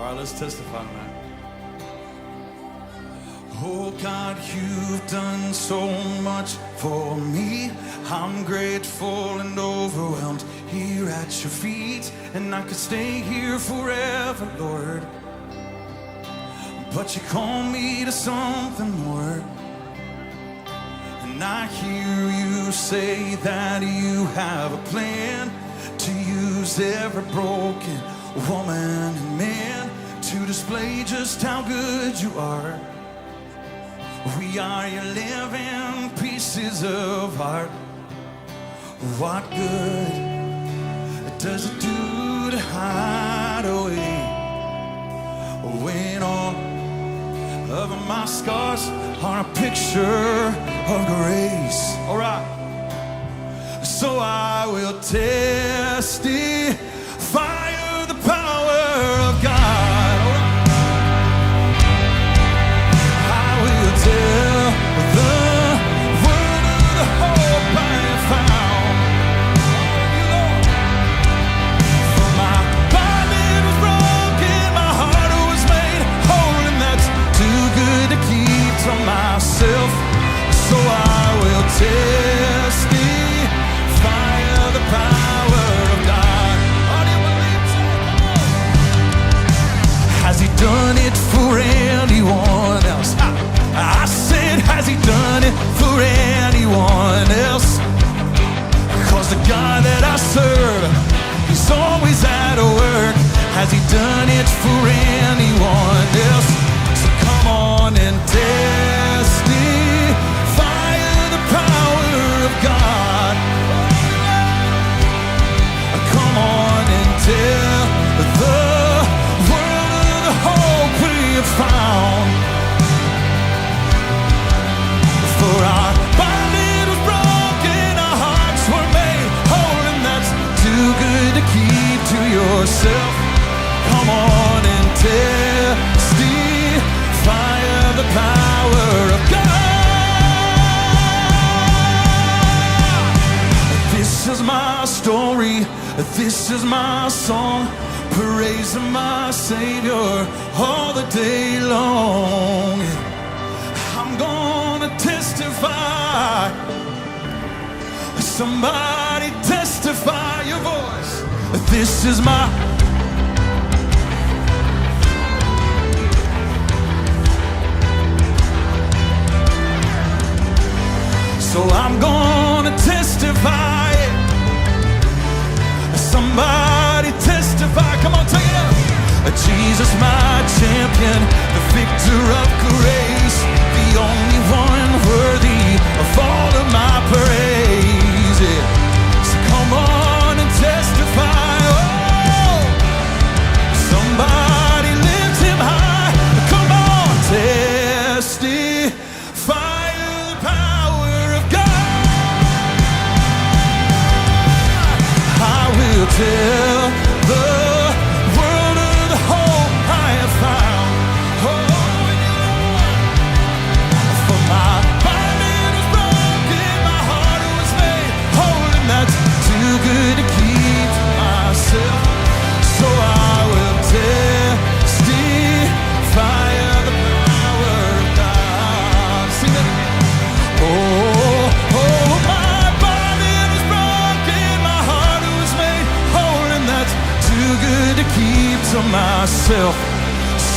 right, let's testify tonight. Oh God, you've done so much for me. I'm grateful and overwhelmed here at your feet. And I could stay here forever, Lord, but you call me to something more. And I hear you say that you have a plan to use every broken woman and man to display just how good you are. We are your living pieces of art. What good does it do to hide away when all of my scars are a picture of grace? All right. So I will testify of the power of God. I will tell the world of the hope I have found. For my body was broken, my heart was made whole, and that's too good to keep to myself. So I will testify of the power of God. Oh, do you believe so? Has he done it for anyone else? I said, has he done it for anyone else? 'Cause the God that I serve, he's always at work. Has he done it for anyone else? So come on and testify of the power of God. Come on and tell the world of the hope we have found. For our body was broken, our hearts were made whole, and that's too good to keep to yourself. Come on and testify of the power of God. This is my story, this is my song, praising my Savior all the day long. I'm gonna testify. Somebody testify your voice. This is my. So I'm gonna testify. Somebody testify. Come on, take it up. Jesus, my champion, the victor of grace, the only one worthy of all of my praise. Yeah. So come on and testify. Oh, somebody lift him high. Come on, testify of the power of God. I will tell the world of the hope I have found. Oh, for my body was broken, my heart was made whole, and that's too good to keep to myself. So I will testify of the power of God. Sing it. Oh, my body was broken, my heart was made whole, and that's too good to keep to myself.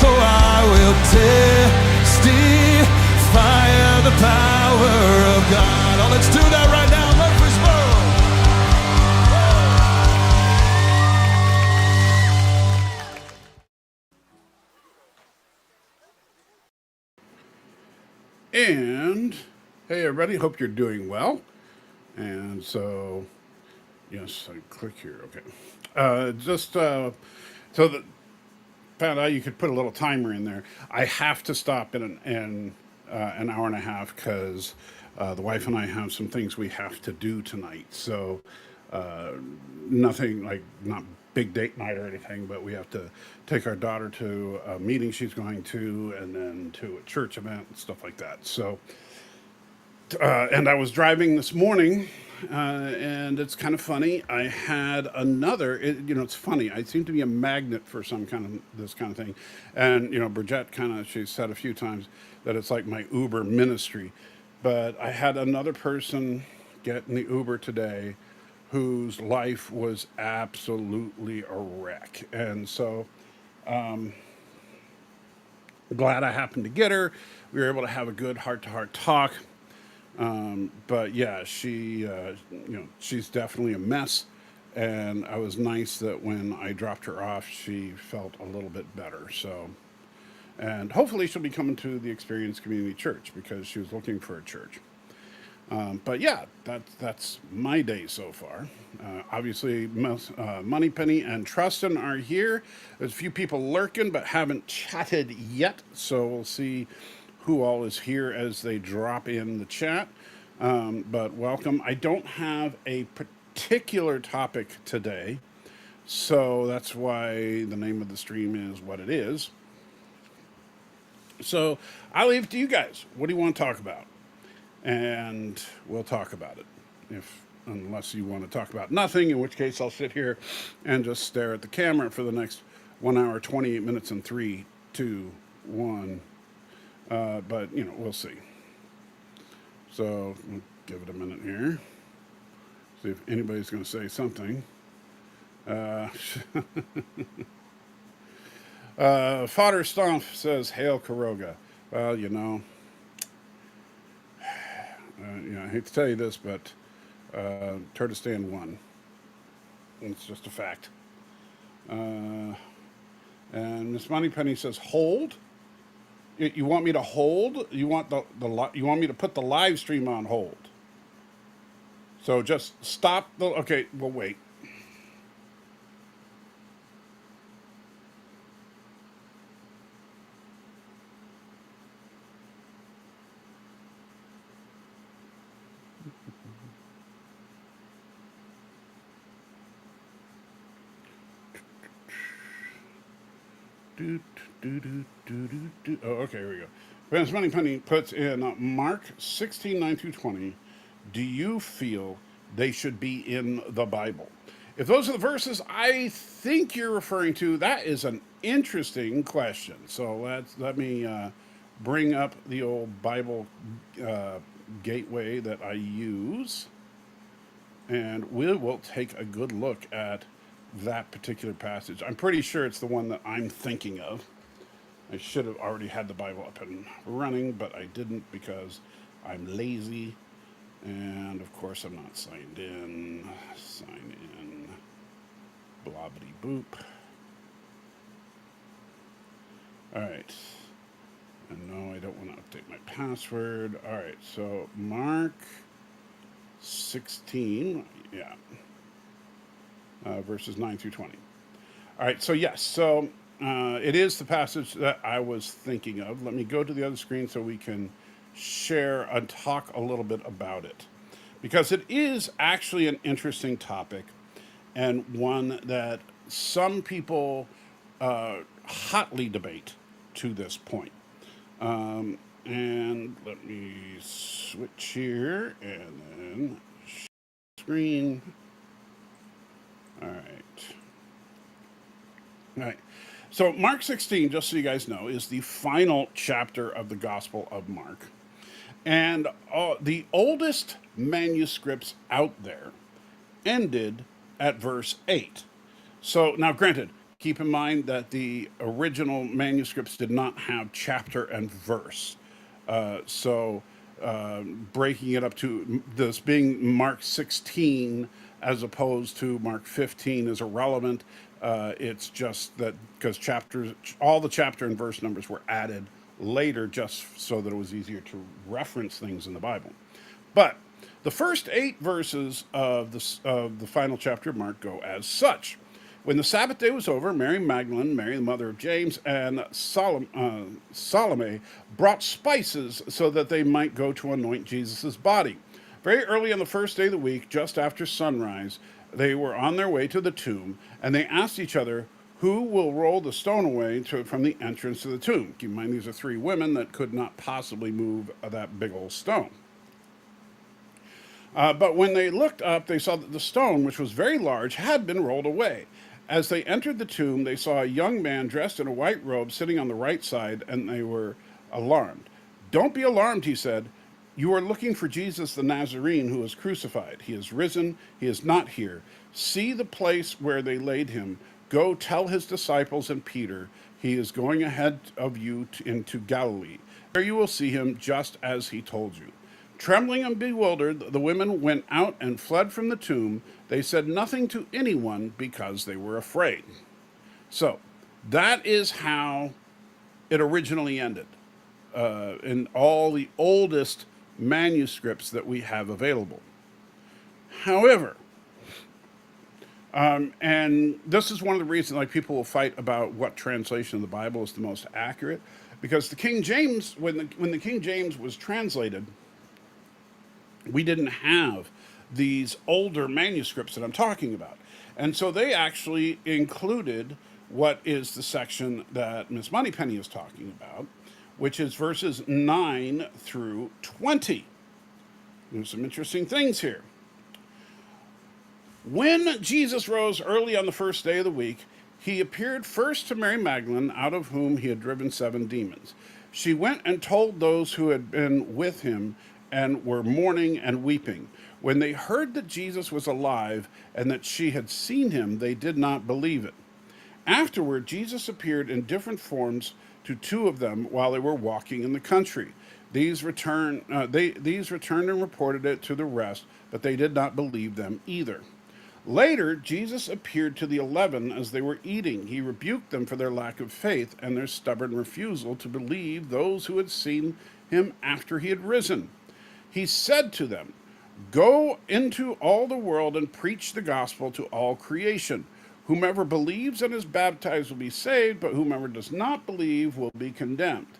So I will testify of the power of God. Oh, let's do that right now. Murfreesboro. And hey, everybody, hope you're doing well. And so, yes, I click here. Okay. So that found out you could put a little timer in there. I have to stop in an hour and a half because the wife and I have some things we have to do tonight. So nothing like not big date night or anything, but we have to take our daughter to a meeting she's going to, and then to a church event and stuff like that. So, and I was driving this morning and it's kind of funny. I had another. It's funny. I seem to be a magnet for some kind of this kind of thing, and Bridget she said a few times that it's like my Uber ministry. But I had another person get in the Uber today, whose life was absolutely a wreck, and so glad I happened to get her. We were able to have a good heart-to-heart talk. But yeah, she's definitely a mess. And I was nice that when I dropped her off, she felt a little bit better. So, and hopefully she'll be coming to the Experience Community Church because she was looking for a church. But yeah, that's my day so far. Obviously, Moneypenny and Trustin are here. There's a few people lurking but haven't chatted yet, so we'll see who all is here as they drop in the chat. But welcome. I don't have a particular topic today, so that's why the name of the stream is what it is. So I'll leave it to you guys. What do you want to talk about? And we'll talk about it. Unless you want to talk about nothing, in which case I'll sit here and just stare at the camera for the next 1 hour, 28 minutes, and 3, 2, 1. But we'll see. So we'll give it a minute here. See if anybody's going to say something. Fodder Stomp says, "Hail Karoga." Well, I hate to tell you this, but Turtistan won. It's just a fact. And Miss Moneypenny says, "Hold." You want me to hold? You want you want me to put the live stream on hold? So just stop the. Okay, well wait. Oh, okay, here we go. Vance Moneypenny puts in Mark 16:9-20. Do you feel they should be in the Bible? If those are the verses I think you're referring to, that is an interesting question. So let me bring up the old Bible gateway that I use, and we will take a good look at that particular passage. I'm pretty sure it's the one that I'm thinking of. I should have already had the Bible up and running, but I didn't because I'm lazy. And of course, I'm not signed in. Sign in. Blobbity boop. All right. And no, I don't want to update my password. All right. So Mark 16. Yeah. Verses 9-20. All right, so yes, so it is the passage that I was thinking of. Let me go to the other screen so we can share and talk a little bit about it. Because it is actually an interesting topic and one that some people hotly debate to this point. And let me switch here and then screen. All right. So Mark 16, just so you guys know, is the final chapter of the Gospel of Mark. And the oldest manuscripts out there ended at verse 8. So now, granted, keep in mind that the original manuscripts did not have chapter and verse. Breaking it up to this being Mark 16 as opposed to Mark 15 is irrelevant. It's just that because all the chapter and verse numbers were added later just so that it was easier to reference things in the Bible. But the first 8 verses of the final chapter of Mark go as such. When the Sabbath day was over, Mary Magdalene, Mary the mother of James, and Salome brought spices so that they might go to anoint Jesus' body. Very early on the first day of the week, just after sunrise, they were on their way to the tomb, and they asked each other, "Who will roll the stone away from the entrance to the tomb?" Keep in mind, these are 3 women that could not possibly move that big old stone. But when they looked up, they saw that the stone, which was very large, had been rolled away. As they entered the tomb, they saw a young man dressed in a white robe sitting on the right side, and they were alarmed. Don't be alarmed, he said. You are looking for Jesus the Nazarene who was crucified. He is risen. He is not here. See the place where they laid him. Go tell his disciples and Peter, he is going ahead of you into Galilee. There you will see him just as he told you. Trembling and bewildered, the women went out and fled from the tomb. They said nothing to anyone because they were afraid. So, that is how it originally ended in all the oldest manuscripts that we have available. However, and this is one of the reasons like people will fight about what translation of the Bible is the most accurate, because the King James, when the King James was translated, we didn't have these older manuscripts that I'm talking about. And so they actually included what is the section that Miss Moneypenny is talking about, which is verses 9 through 20. There's some interesting things here. When Jesus rose early on the first day of the week, he appeared first to Mary Magdalene, out of whom he had driven 7 demons. She went and told those who had been with him and were mourning and weeping. When they heard that Jesus was alive and that she had seen him, they did not believe it. Afterward, Jesus appeared in different forms to 2 of them while they were walking in the country. These returned and reported it to the rest, but they did not believe them either. Later, Jesus appeared to the 11 as they were eating. He rebuked them for their lack of faith and their stubborn refusal to believe those who had seen him after he had risen. He said to them, "Go into all the world and preach the gospel to all creation. Whomever believes and is baptized will be saved, but whomever does not believe will be condemned.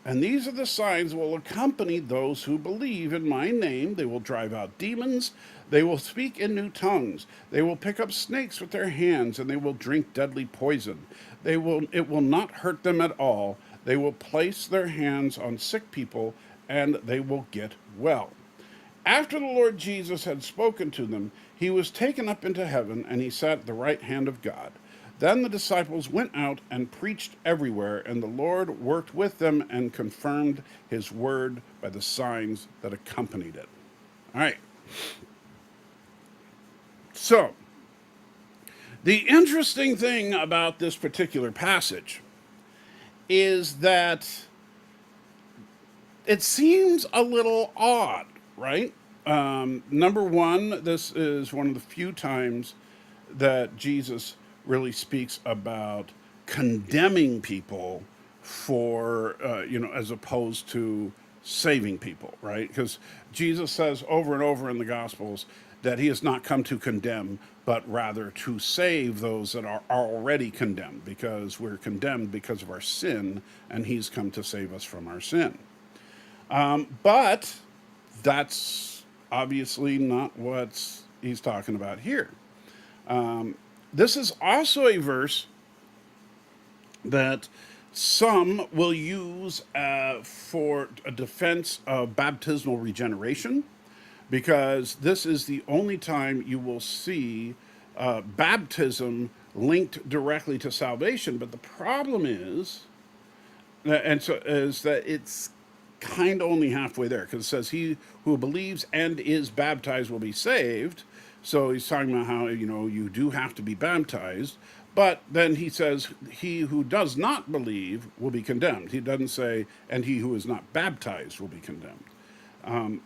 And these are the signs that will accompany those who believe in my name. They will drive out demons. They will speak in new tongues. They will pick up snakes with their hands, and they will drink deadly poison. It will not hurt them at all. They will place their hands on sick people, and they will get well." After the Lord Jesus had spoken to them, he was taken up into heaven, and he sat at the right hand of God. Then the disciples went out and preached everywhere, and the Lord worked with them and confirmed his word by the signs that accompanied it. All right. So, the interesting thing about this particular passage is that it seems a little odd, right? Number one, this is one of the few times that Jesus really speaks about condemning people for, as opposed to saving people, right? Because Jesus says over and over in the Gospels that he has not come to condemn, but rather to save those that are already condemned, because we're condemned because of our sin, and he's come to save us from our sin. But that's obviously not what he's talking about here. This is also a verse that some will use for a defense of baptismal regeneration, because this is the only time you will see baptism linked directly to salvation. But the problem is, is that it's kind of only halfway there, because it says he who believes and is baptized will be saved. So he's talking about how, you do have to be baptized. But then he says, he who does not believe will be condemned. He doesn't say, and he who is not baptized will be condemned.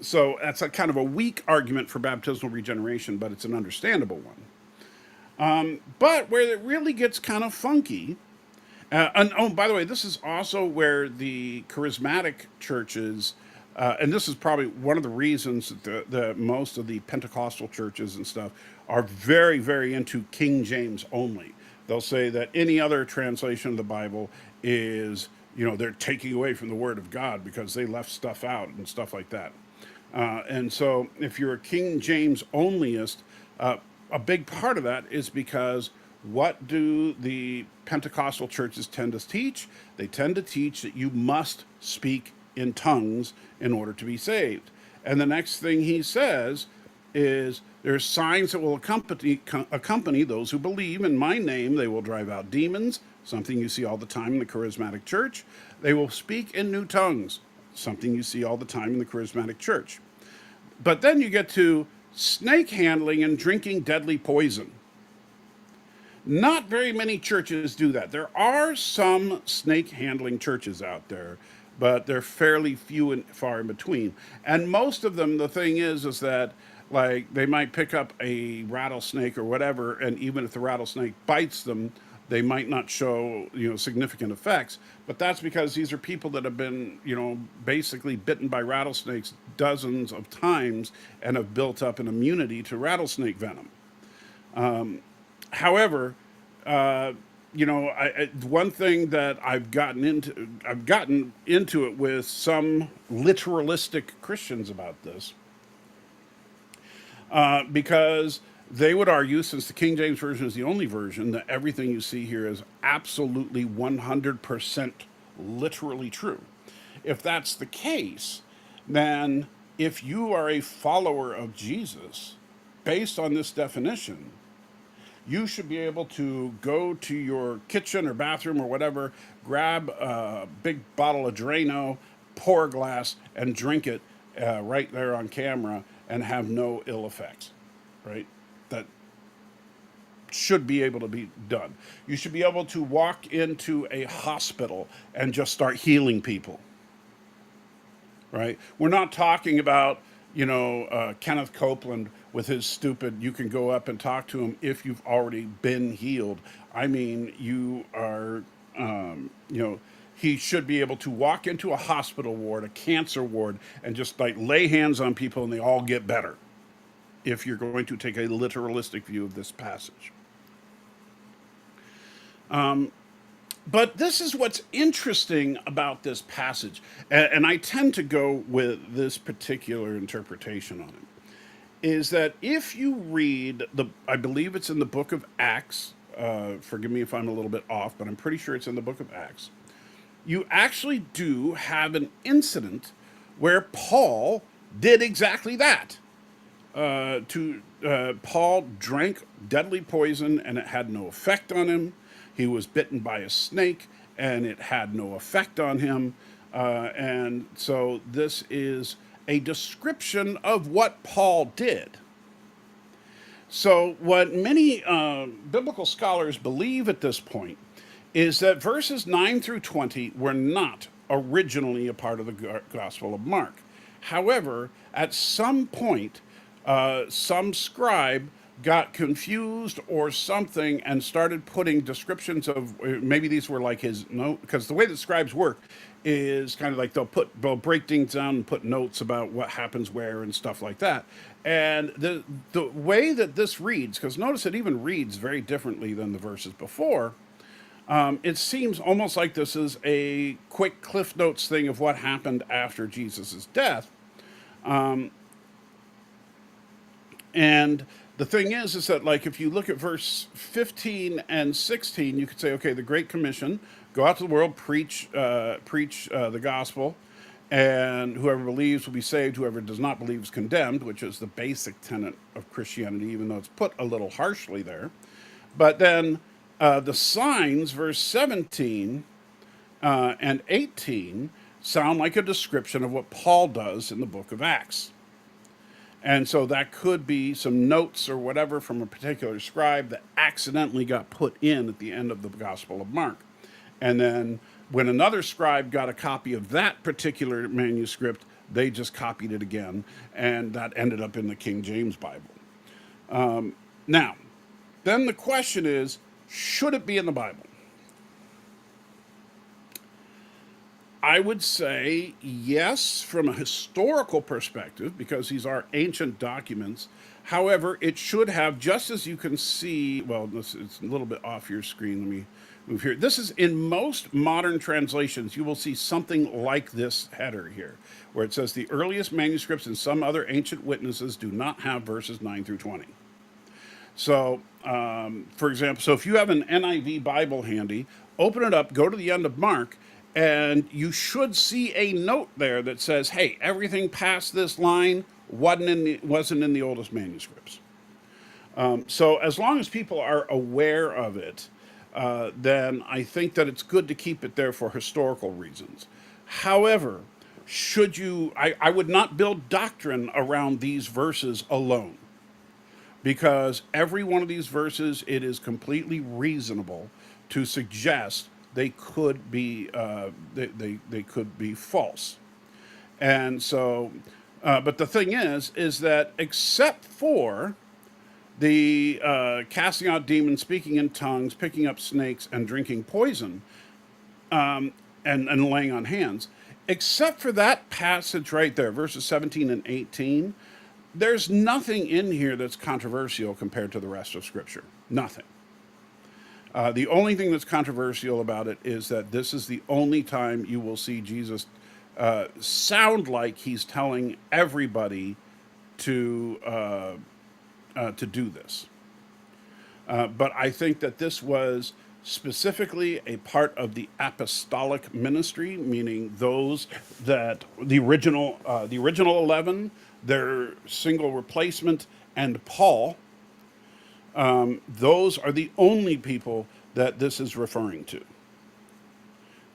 So that's a kind of a weak argument for baptismal regeneration, but it's an understandable one. But where it really gets kind of funky, and oh, by the way, this is also where the charismatic churches, and this is probably one of the reasons that the most of the Pentecostal churches and stuff are very, very into King James only. They'll say that any other translation of the Bible is, they're taking away from the Word of God because they left stuff out and stuff like that. And so if you're a King James onlyist, a big part of that is because what do the Pentecostal churches tend to teach? They tend to teach that you must speak in tongues in order to be saved. And the next thing he says is, there's signs that will accompany those who believe in my name. They will drive out demons, something you see all the time in the charismatic church. They will speak in new tongues, something you see all the time in the charismatic church. But then you get to snake handling and drinking deadly poison. Not very many churches do that. There are some snake handling churches out there, but they're fairly few and far in between. And most of them, the thing is that like they might pick up a rattlesnake or whatever, and even if the rattlesnake bites them, they might not show significant effects. But that's because these are people that have been basically bitten by rattlesnakes dozens of times and have built up an immunity to rattlesnake venom. However, one thing that I've gotten into it with some literalistic Christians about this, because they would argue, since the King James Version is the only version, that everything you see here is absolutely 100% literally true. If that's the case, then if you are a follower of Jesus, based on this definition, you should be able to go to your kitchen or bathroom or whatever, grab a big bottle of Drano, pour a glass, and drink it right there on camera and have no ill effects, right? That should be able to be done. You should be able to walk into a hospital and just start healing people, right? We're not talking about, Kenneth Copeland with his stupid, you can go up and talk to him if you've already been healed. I mean, you are, he should be able to walk into a hospital ward, a cancer ward, and just like lay hands on people and they all get better, if you're going to take a literalistic view of this passage. But this is what's interesting about this passage, and I tend to go with this particular interpretation on it, is that if you read I believe it's in the book of Acts, forgive me if I'm a little bit off, but I'm pretty sure it's in the book of Acts, you actually do have an incident where Paul did exactly that. Paul drank deadly poison and it had no effect on him. He was bitten by a snake and it had no effect on him. And so this is a description of what Paul did. So what many biblical scholars believe at this point is that verses 9 through 20 were not originally a part of the Gospel of Mark. However, at some point, some scribe got confused or something and started putting descriptions of, maybe these were like his note, because the way that scribes work is kind of like they'll break things down and put notes about what happens where and stuff like that. And the way that this reads, because notice it even reads very differently than the verses before, it seems almost like this is a quick Cliff Notes thing of what happened after Jesus' death. And the thing is that, like, if you look at verse 15 and 16, you could say, okay, the Great Commission, go out to the world, preach the gospel, and whoever believes will be saved, whoever does not believe is condemned, which is the basic tenet of Christianity, even though it's put a little harshly there. But then the signs, verse 17 and 18, sound like a description of what Paul does in the book of Acts. And so that could be some notes or whatever from a particular scribe that accidentally got put in at the end of the Gospel of Mark. And then when another scribe got a copy of that particular manuscript, they just copied it again, and that ended up in the King James Bible. Now, then the question is, should it be in the Bible? I would say yes, from a historical perspective, because these are ancient documents. However, it should have, just as you can see, well, it's a little bit off your screen. Let me move here. This is in most modern translations, you will see something like this header here, where it says the earliest manuscripts and some other ancient witnesses do not have verses 9 through 20. So, for example, so if you have an NIV Bible handy, open it up, go to the end of Mark, And you should see a note there that says, hey, everything past this line wasn't in the oldest manuscripts. So as long as people are aware of it, then I think that it's good to keep it there for historical reasons. However, I would not build doctrine around these verses alone, because every one of these verses, it is completely reasonable to suggest they could be they could be false. And so, but the thing is that except for the casting out demons, speaking in tongues, picking up snakes, and drinking poison, and laying on hands, except for that passage right there, verses 17 and 18, there's nothing in here that's controversial compared to the rest of Scripture. Nothing. The only thing that's controversial about it is that this is the only time you will see Jesus sound like he's telling everybody to do this. But I think that this was specifically a part of the apostolic ministry, meaning those that the original 11, their single replacement, and Paul. Those are the only people that this is referring to.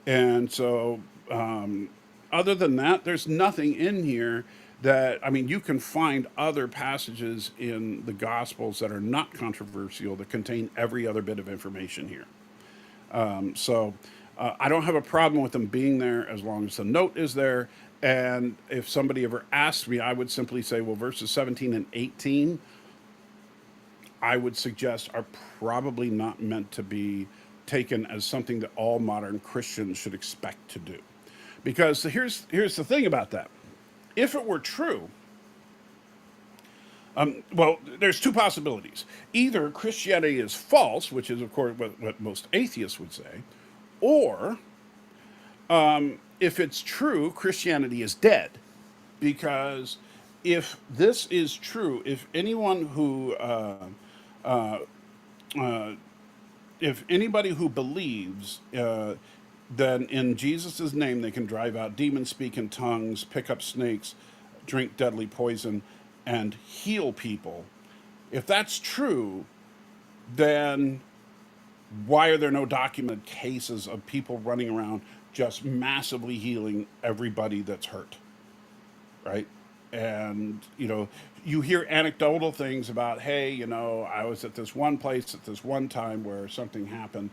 And so, other than that, there's nothing in here that, I mean, you can find other passages in the Gospels that are not controversial that contain every other bit of information here. So I don't have a problem with them being there as long as the note is there. And if somebody ever asks me, I would simply say, well, verses 17 and 18, I would suggest are probably not meant to be taken as something that all modern Christians should expect to do. Because here's the thing about that. If it were true, well, there's two possibilities. Either Christianity is false, which is, of course, what most atheists would say, or if it's true, Christianity is dead. Because if this is true, if anyone who if anybody who believes then in Jesus' name they can drive out demons, speak in tongues, pick up snakes, drink deadly poison, and heal people, if that's true, then why are there no documented cases of people running around just massively healing everybody that's hurt, right? And, you hear anecdotal things about, hey, I was at this one place at this one time where something happened,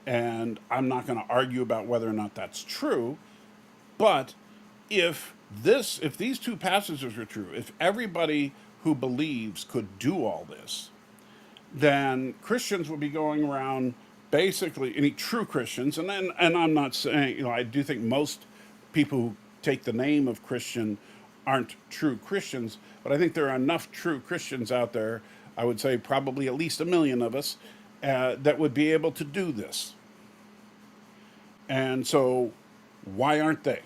and I'm not going to argue about whether or not that's true, but if these two passages are true, if everybody who believes could do all this, then Christians would be going around, basically any true Christians, and I'm not saying, I do think most people who take the name of Christian aren't true Christians, but I think there are enough true Christians out there, I would say probably at least 1 million of us, that would be able to do this. And so why aren't they?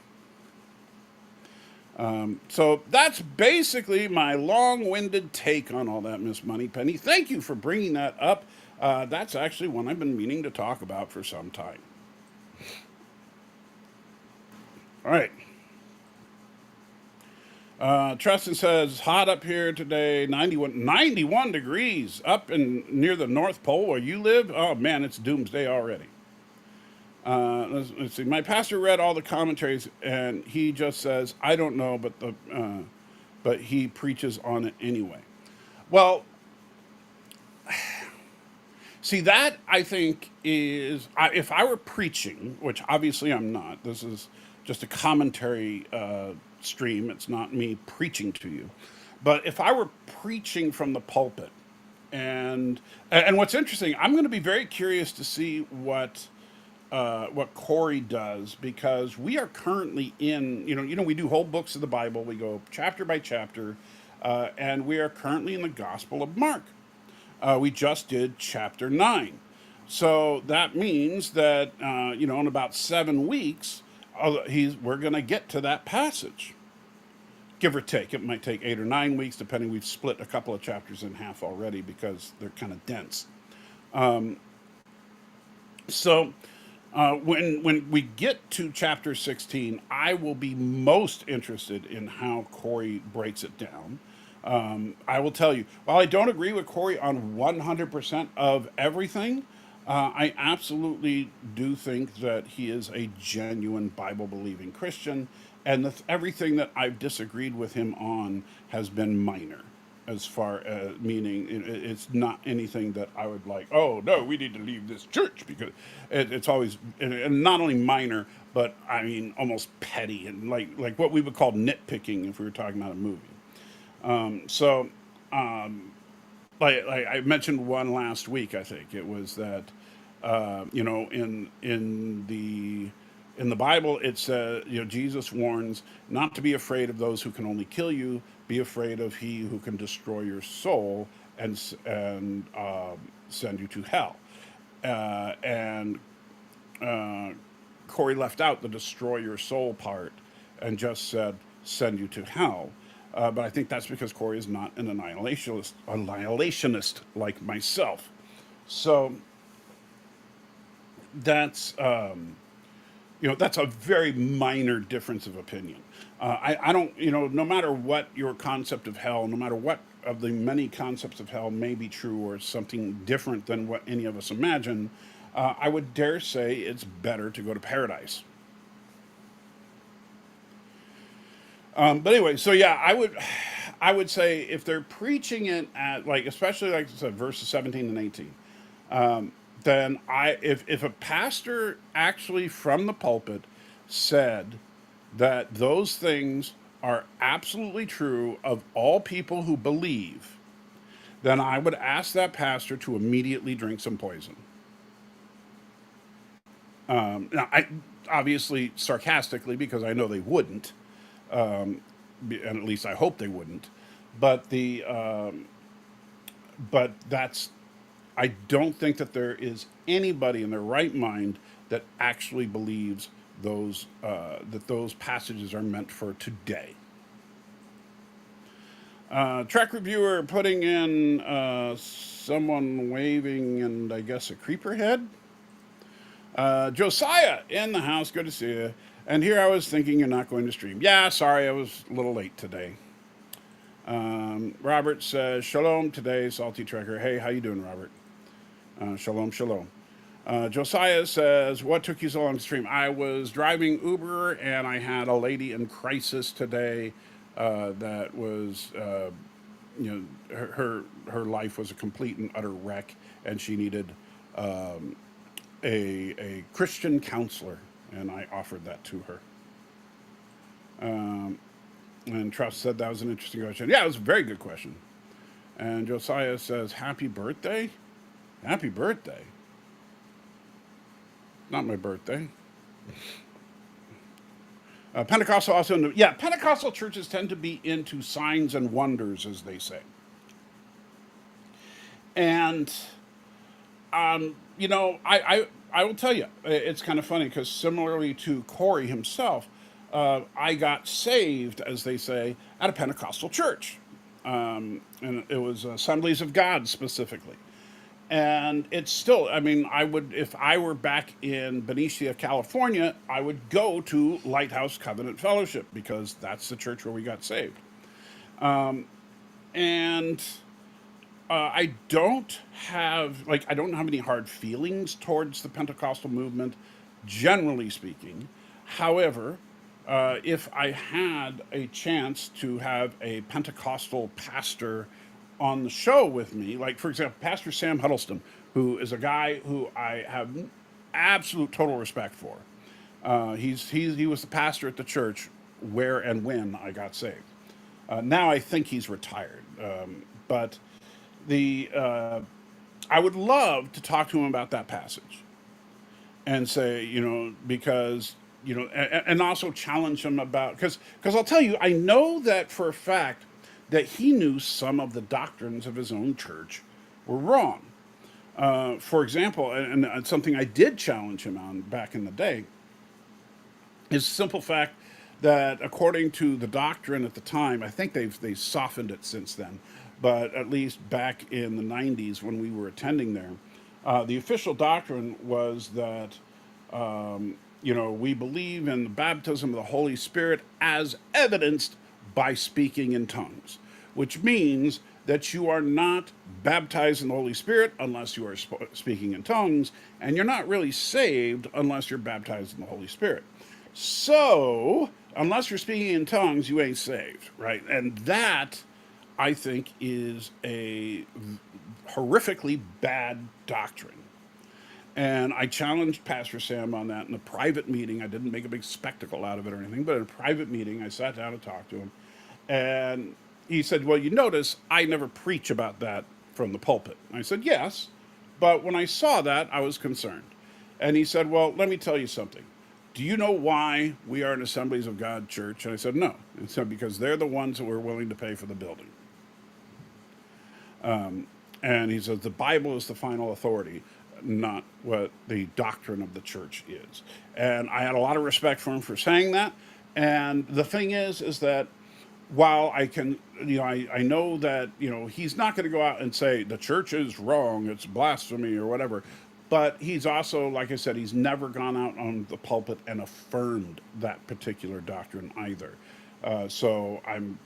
So that's basically my long-winded take on all that, Miss Moneypenny. Thank you for bringing that up. That's actually one I've been meaning to talk about for some time. All right. Tristan says, hot up here today, 91 degrees up near the North Pole where you live. Oh, man, it's doomsday already. Let's see. My pastor read all the commentaries, and he just says, I don't know, but he preaches on it anyway. Well, see, that I think is, if I were preaching, which obviously I'm not, this is just a commentary stream, it's not me preaching to you, but if I were preaching from the pulpit, and what's interesting, I'm going to be very curious to see what Corey does, because we are currently in, we do whole books of the Bible. We go chapter by chapter, and we are currently in the Gospel of Mark. We just did chapter 9. So that means that, in about 7 weeks, we're going to get to that passage. Give or take. It might take 8 or 9 weeks, depending. We've split a couple of chapters in half already because they're kind of dense. So When we get to chapter 16, I will be most interested in how Corey breaks it down. I will tell you, while I don't agree with Corey on 100% of everything, I absolutely do think that he is a genuine Bible believing Christian, and everything that I've disagreed with him on has been minor. As far as meaning, it's not anything that I would like. Oh no, we need to leave this church because it's always and not only minor, but I mean almost petty and like what we would call nitpicking if we were talking about a movie. So, like I mentioned one last week, I think it was that in the Bible it says Jesus warns not to be afraid of those who can only kill you. Be afraid of he who can destroy your soul and send you to hell. And Corey left out the destroy your soul part and just said send you to hell. But I think that's because Corey is not an annihilationist like myself. So that's that's a very minor difference of opinion. I don't, no matter what your concept of hell, no matter what of the many concepts of hell may be true or something different than what any of us imagine, I would dare say it's better to go to paradise. But anyway, so yeah, I would say if they're preaching it at like, especially like I said, verses 17 and 18, then if a pastor actually from the pulpit said that those things are absolutely true of all people who believe, then I would ask that pastor to immediately drink some poison. Now, I obviously sarcastically because I know they wouldn't, and at least I hope they wouldn't. But but that's I don't think that there is anybody in their right mind that actually believes that those passages are meant for today. Track reviewer putting in someone waving and I guess a creeper head. Josiah in the house, good to see you. And here I was thinking you're not going to stream. Yeah, sorry, I was a little late today. Robert says, shalom today, Salty Trekker. Hey, how you doing, Robert? Shalom, shalom. Josiah says, what took you so long to stream? I was driving Uber and I had a lady in crisis today that was, her life was a complete and utter wreck and she needed a Christian counselor, and I offered that to her. And Trust said that was an interesting question. Yeah, it was a very good question. And Josiah says, happy birthday? Happy birthday. Not my birthday. Pentecostal also, yeah, Pentecostal churches tend to be into signs and wonders, as they say. And, I will tell you, it's kind of funny because similarly to Corey himself, I got saved, as they say, at a Pentecostal church. And it was Assemblies of God specifically. And it's still, I mean, if I were back in Benicia, California, I would go to Lighthouse Covenant Fellowship because that's the church where we got saved. And I don't have any hard feelings towards the Pentecostal movement, generally speaking. However, if I had a chance to have a Pentecostal pastor on the show with me, like for example, Pastor Sam Huddleston, who is a guy who I have absolute total respect for. He was the pastor at the church where and when I got saved. Now I think he's retired, but I would love to talk to him about that passage and say, because and also challenge him about because I'll tell you, I know that for a fact that he knew some of the doctrines of his own church were wrong. For example, and something I did challenge him on back in the day is the simple fact that according to the doctrine at the time, I think they've softened it since then, but at least back in the 90s when we were attending there, the official doctrine was that We believe in the baptism of the Holy Spirit as evidenced by speaking in tongues, which means that you are not baptized in the Holy Spirit unless you are speaking in tongues, and you're not really saved unless you're baptized in the Holy Spirit. So, unless you're speaking in tongues, you ain't saved, right? And that, I think, is a horrifically bad doctrine. And I challenged Pastor Sam on that in a private meeting. I didn't make a big spectacle out of it or anything, but in a private meeting, I sat down and talked to him. And he said, well, you notice I never preach about that from the pulpit. And I said, yes, but when I saw that, I was concerned. And he said, well, let me tell you something. Do you know why we are an Assemblies of God church? And I said, no. He said, because they're the ones that were willing to pay for the building. And he says, the Bible is the final authority, not what the doctrine of the church is. And I had a lot of respect for him for saying that. And the thing is that while I can, I know that, he's not going to go out and say the church is wrong, it's blasphemy or whatever. But he's also, like I said, he's never gone out on the pulpit and affirmed that particular doctrine either. So I'm,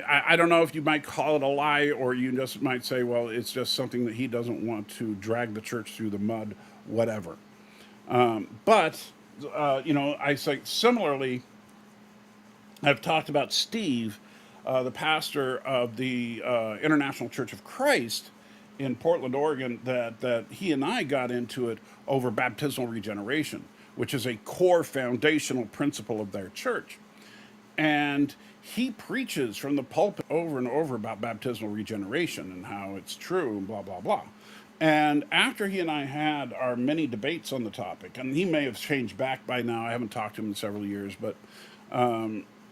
I don't know if you might call it a lie, or you just might say, well, it's just something that he doesn't want to drag the church through the mud, whatever. But I say similarly, I've talked about Steve, the pastor of the International Church of Christ in Portland, Oregon, that he and I got into it over baptismal regeneration, which is a core foundational principle of their church. And he preaches from the pulpit over and over about baptismal regeneration and how it's true and blah, blah, blah. And after he and I had our many debates on the topic, and he may have changed back by now, I haven't talked to him in several years, but,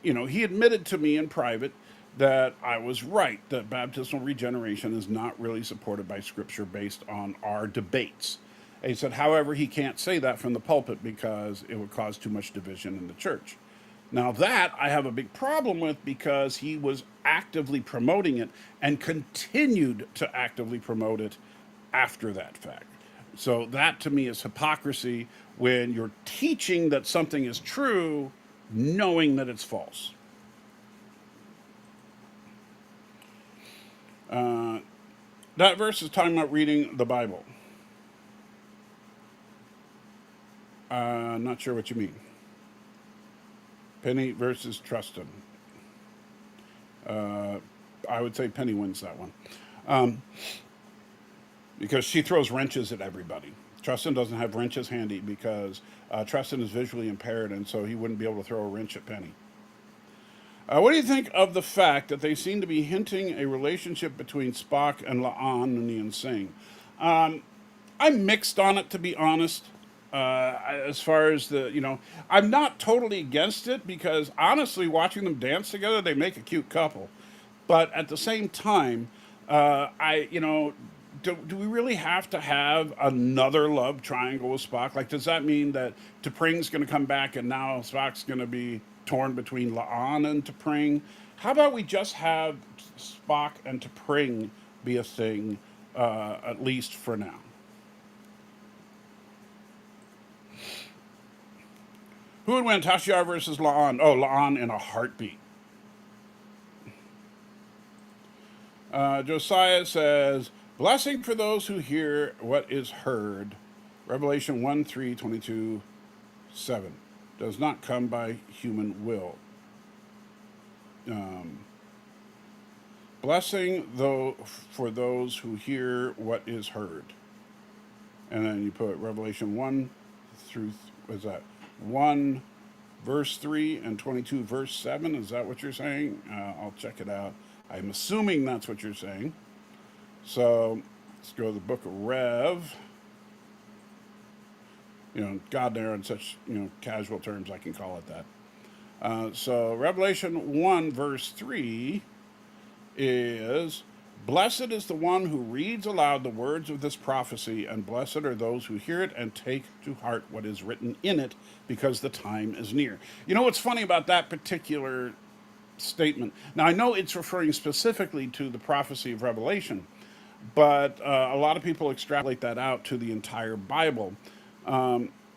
he admitted to me in private that I was right, that baptismal regeneration is not really supported by Scripture based on our debates. And he said, however, he can't say that from the pulpit because it would cause too much division in the church. Now that I have a big problem with because he was actively promoting it and continued to actively promote it after that fact. So that to me is hypocrisy when you're teaching that something is true, knowing that it's false. That verse is talking about reading the Bible. Not sure what you mean. Penny versus Trustin. I would say Penny wins that one. Because she throws wrenches at everybody. Trustin doesn't have wrenches handy because Trustin is visually impaired, and so he wouldn't be able to throw a wrench at Penny. What do you think of the fact that they seem to be hinting a relationship between Spock and La'an Noonien Singh? I'm mixed on it, to be honest. As far as I'm not totally against it because honestly, watching them dance together, they make a cute couple. But at the same time, do we really have to have another love triangle with Spock? Like, does that mean that T'Pring's going to come back and now Spock's going to be torn between La'an and T'Pring? How about we just have Spock and T'Pring be a thing, at least for now? Who would win, Tashiar versus La'an? Oh, La'an in a heartbeat. Josiah says, blessing for those who hear what is heard. Revelation 1:3-22, 7. Does not come by human will. Blessing though for those who hear what is heard. And then you put Revelation 1 through, what is that? 1 verse 3 and 22 verse 7. Is that what you're saying? I'll check it out. I'm assuming that's what you're saying. So let's go to the book of Rev. God there in such, casual terms, I can call it that. So Revelation 1 verse 3 is, blessed is the one who reads aloud the words of this prophecy, and blessed are those who hear it and take to heart what is written in it, because the time is near. You know what's funny about that particular statement? Now, I know it's referring specifically to the prophecy of Revelation, but a lot of people extrapolate that out to the entire Bible.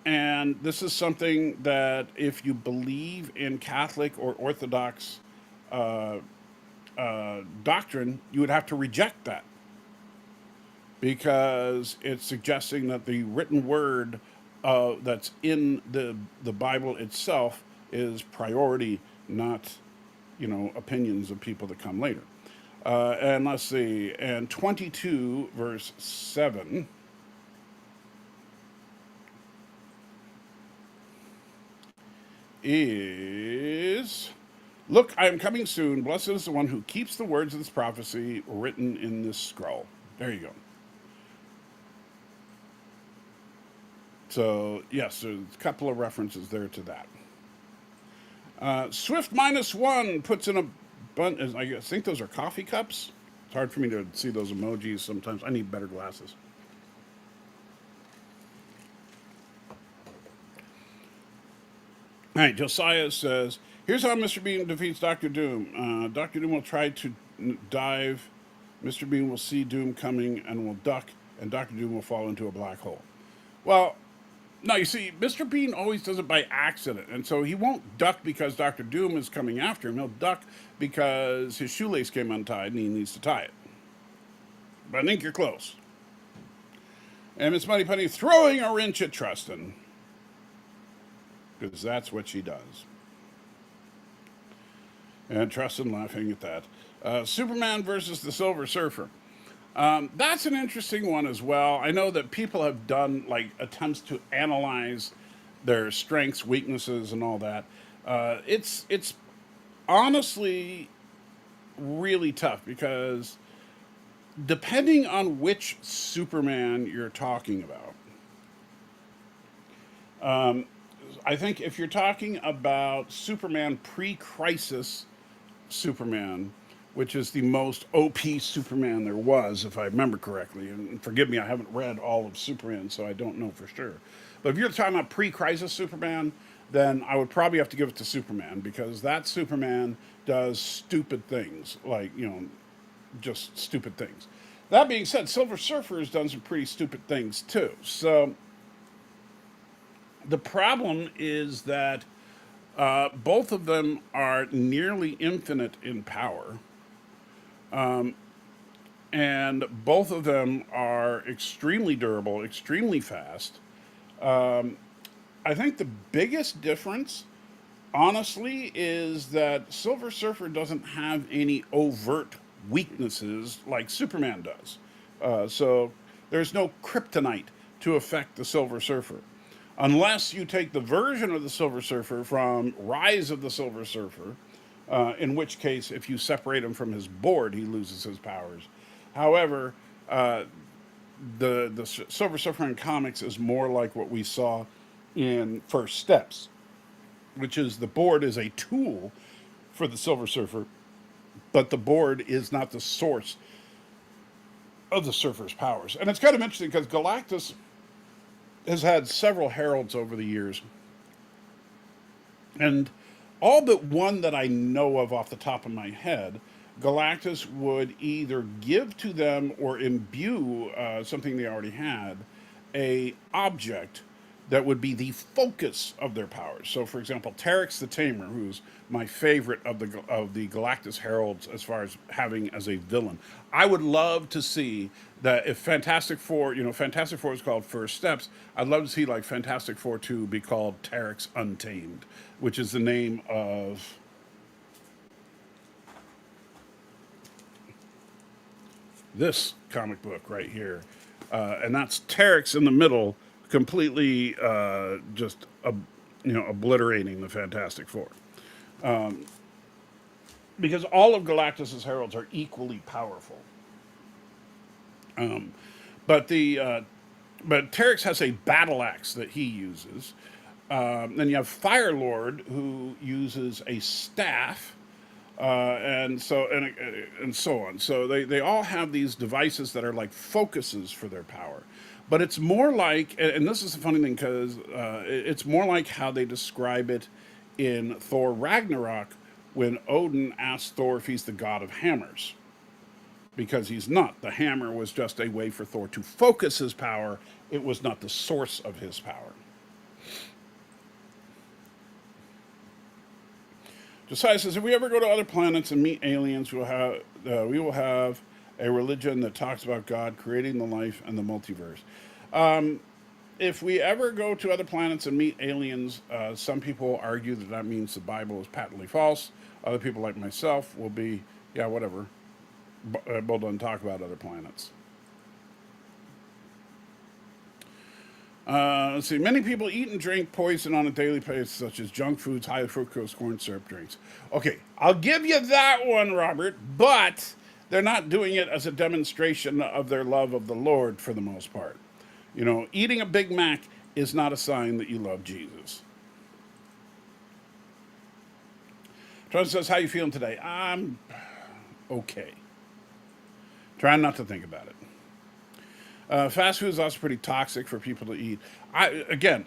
And this is something that, if you believe in Catholic or Orthodox doctrine, you would have to reject that, because it's suggesting that the written word that's in the Bible itself is priority, not opinions of people that come later. And let's see, and 22 verse 7 is, "Look, I am coming soon. Blessed is the one who keeps the words of this prophecy written in this scroll." There you go. So, yes, there's a couple of references there to that. Swift minus one puts in a bunch. I think those are coffee cups. It's hard for me to see those emojis sometimes. I need better glasses. All right, Josiah says, "Here's how Mr. Bean defeats Doctor Doom. Doctor Doom will try to dive. Mr. Bean will see Doom coming and will duck, and Doctor Doom will fall into a black hole." Well, no, you see, Mr. Bean always does it by accident, and so he won't duck because Doctor Doom is coming after him. He'll duck because his shoelace came untied and he needs to tie it. But I think you're close. And Miss Money Penny throwing a wrench at Trustin, because that's what she does. And Trustin laughing at that. Superman versus the Silver Surfer. That's an interesting one as well. I know that people have done like attempts to analyze their strengths, weaknesses, and all that. It's honestly really tough, because depending on which Superman you're talking about, I think if you're talking about Superman pre-crisis Superman, which is the most OP Superman there was, if I remember correctly. And forgive me, I haven't read all of Superman, so I don't know for sure. But if you're talking about pre-crisis Superman, then I would probably have to give it to Superman, because that Superman does stupid things, like, just stupid things. That being said, Silver Surfer has done some pretty stupid things too. So the problem is that both of them are nearly infinite in power. And both of them are extremely durable, extremely fast. I think the biggest difference, honestly, is that Silver Surfer doesn't have any overt weaknesses like Superman does. So there's no kryptonite to affect the Silver Surfer. Unless you take the version of the Silver Surfer from Rise of the Silver Surfer, in which case, if you separate him from his board, he loses his powers. However, the Silver Surfer in comics is more like what we saw in First Steps, which is the board is a tool for the Silver Surfer, but the board is not the source of the Surfer's powers. And it's kind of interesting because Galactus has had several heralds over the years, and all but one that I know of off the top of my head, Galactus would either give to them or imbue something they already had, a object that would be the focus of their powers. So, for example, Terex the Tamer, who's my favorite of the Galactus heralds as far as having as a villain. I would love to see that if Fantastic Four, Fantastic Four is called First Steps. I'd love to see like Fantastic Four 2 be called Terex Untamed, which is the name of this comic book right here, and that's Terex in the middle, completely just obliterating the Fantastic Four, because all of Galactus's heralds are equally powerful. But Terex has a battle axe that he uses. Then you have Firelord, who uses a staff, and so on. So they all have these devices that are like focuses for their power. But it's more like, and this is the funny thing, because it's more like how they describe it in Thor Ragnarok, when Odin asks Thor if he's the god of hammers. because he's not. The hammer was just a way for Thor to focus his power. It was not the source of his power. Josiah says, if we ever go to other planets and meet aliens, we will have a religion that talks about God creating the life and the multiverse. If we ever go to other planets and meet aliens, some people argue that that means the Bible is patently false. Other people, like myself, will be, yeah, whatever. Bill doesn't talk about other planets. Let's see. Many people eat and drink poison on a daily basis, such as junk foods, high fructose corn syrup drinks. Okay, I'll give you that one, Robert, but they're not doing it as a demonstration of their love of the Lord for the most part. You know, eating a Big Mac is not a sign that you love Jesus. Tron says, how you feeling today? I'm okay. Trying not to think about it. Fast food is also pretty toxic for people to eat. I'm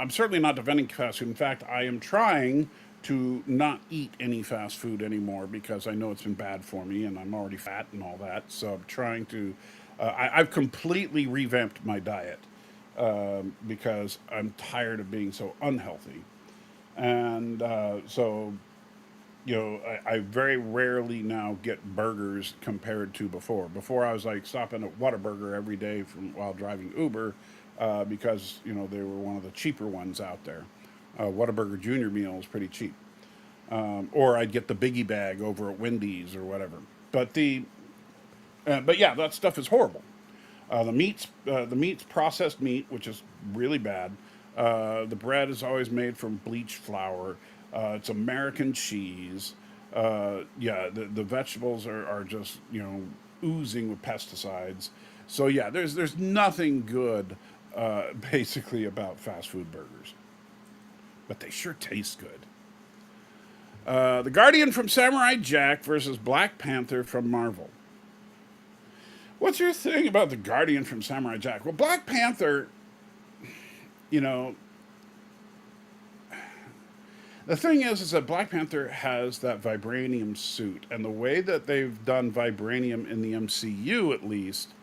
certainly not defending fast food. In fact, I am trying to not eat any fast food anymore because I know it's been bad for me and I'm already fat and all that. So I'm trying to, I've completely revamped my diet because I'm tired of being so unhealthy. And I very rarely now get burgers compared to before. Before I was like stopping at Whataburger every day while driving Uber because they were one of the cheaper ones out there. Whataburger Junior meal is pretty cheap, or I'd get the biggie bag over at Wendy's or whatever. But yeah, that stuff is horrible. The meat's processed meat, which is really bad. The bread is always made from bleached flour. It's American cheese. The vegetables are just oozing with pesticides. So yeah, there's nothing good basically about fast food burgers, but they sure taste good. The Guardian from Samurai Jack versus Black Panther from Marvel. What's your thing about the Guardian from Samurai Jack? Well, Black Panther, the thing is that Black Panther has that vibranium suit, and the way that they've done vibranium in the MCU, at least,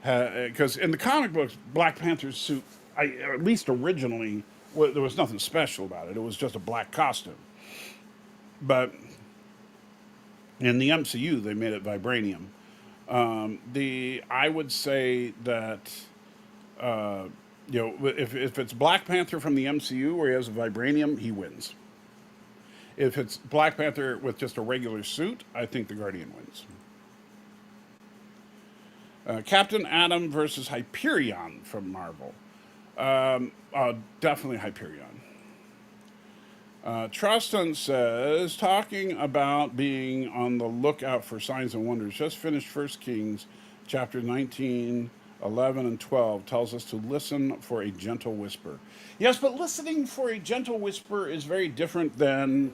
because in the comic books, Black Panther's suit, at least originally, there was nothing special about it. It was just a black costume. But in the MCU, they made it vibranium. I would say that if it's Black Panther from the MCU where he has a vibranium, he wins. If it's Black Panther with just a regular suit, I think the Guardian wins. Captain Atom versus Hyperion from Marvel. Definitely Hyperion. Truston says, talking about being on the lookout for signs and wonders, just finished 1 Kings chapter 19, 11, and 12 tells us to listen for a gentle whisper. Yes, but listening for a gentle whisper is very different than,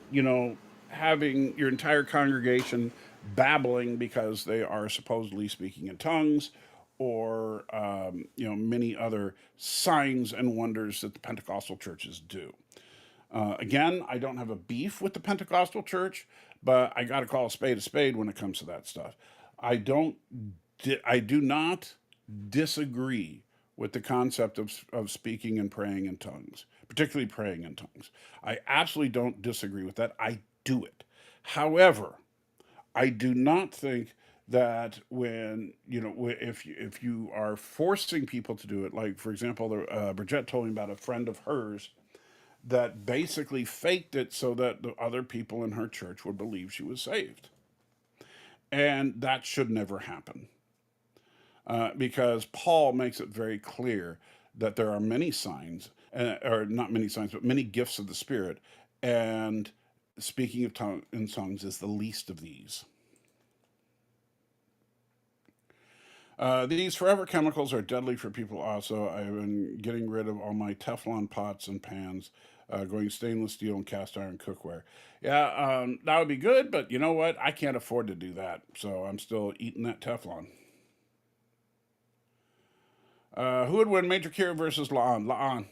having your entire congregation babbling because they are supposedly speaking in tongues or, many other signs and wonders that the Pentecostal churches do. Again, I don't have a beef with the Pentecostal church, but I got to call a spade when it comes to that stuff. I do not disagree with the concept of speaking and praying in tongues, particularly praying in tongues. I absolutely don't disagree with that. I do it. However, I do not think that if you are forcing people to do it, like for example, Bridget told me about a friend of hers that basically faked it so that the other people in her church would believe she was saved. And that should never happen. Because Paul makes it very clear that there are many signs, or not many signs, but many gifts of the Spirit. And speaking of in tongues is the least of these. These forever chemicals are deadly for people also. I've been getting rid of all my Teflon pots and pans, going stainless steel and cast iron cookware. Yeah, that would be good, but you know what? I can't afford to do that, so I'm still eating that Teflon. Who would win, Major Kira versus La'an? La'an.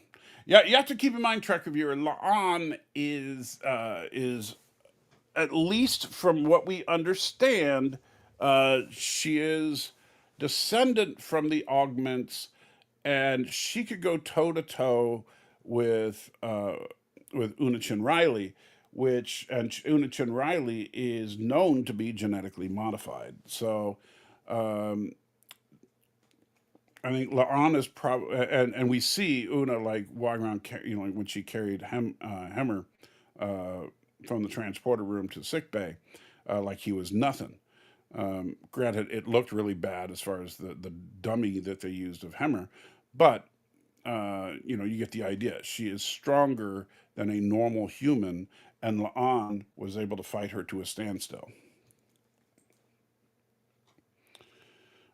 Yeah, you have to keep in mind, Trek reviewer, La'an is at least from what we understand, She is descendant from the augments, and she could go toe to toe with Unachin Riley, which and Unachin Riley is known to be genetically modified. So I think La'an is probably, and we see Una like walking around, like when she carried Hemmer from the transporter room to sick bay, like he was nothing. Granted, it looked really bad as far as the dummy that they used of Hemmer, but you get the idea. She is stronger than a normal human, and La'an was able to fight her to a standstill.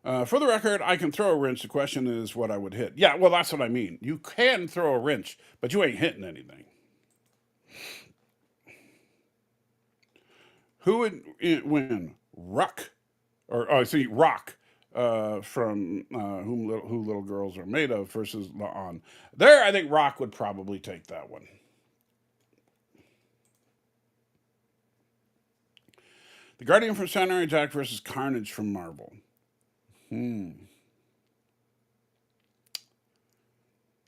For the record, I can throw a wrench. The question is what I would hit. Yeah, well, that's what I mean. You can throw a wrench, but you ain't hitting anything. Who would win? Ruck, or oh, see, Rock from who Little Girls Are Made Of versus La'an. There, I think Rock would probably take that one. The Guardian from Samurai Jack versus Carnage from Marvel.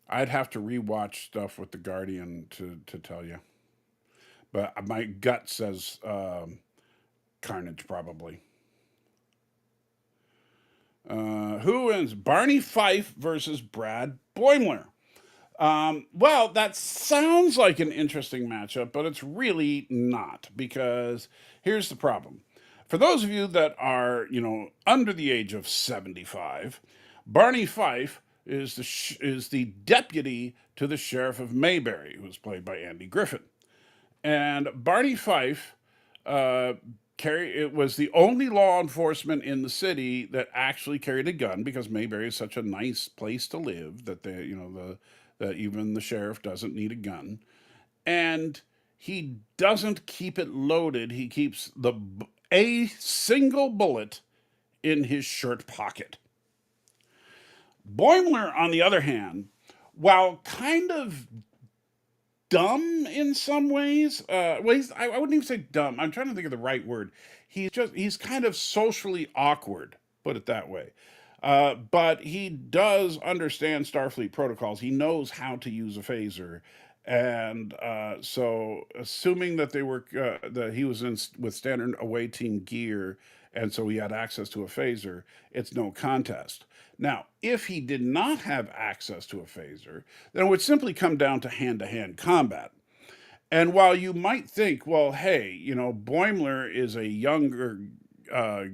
I'd have to rewatch stuff with the Guardian to tell you, but my gut says Carnage probably. Who wins? Barney Fife versus Brad Boimler. Well, that sounds like an interesting matchup, but it's really not, because here's the problem. For those of you that are, under the age of 75, Barney Fife is the deputy to the sheriff of Mayberry, who was played by Andy Griffin. And Barney Fife it was the only law enforcement in the city that actually carried a gun, because Mayberry is such a nice place to live that that even the sheriff doesn't need a gun. And he doesn't keep it loaded. He keeps a single bullet in his shirt pocket. Boimler, on the other hand, while kind of dumb in some ways, I wouldn't even say dumb. I'm trying to think of the right word. He's kind of socially awkward, put it that way. But he does understand Starfleet protocols. He knows how to use a phaser, and so assuming that that he was in with standard away team gear, and so he had access to a phaser, it's no contest. Now, if he did not have access to a phaser, then it would simply come down to hand combat. And while you might think, well, hey, Boimler is a younger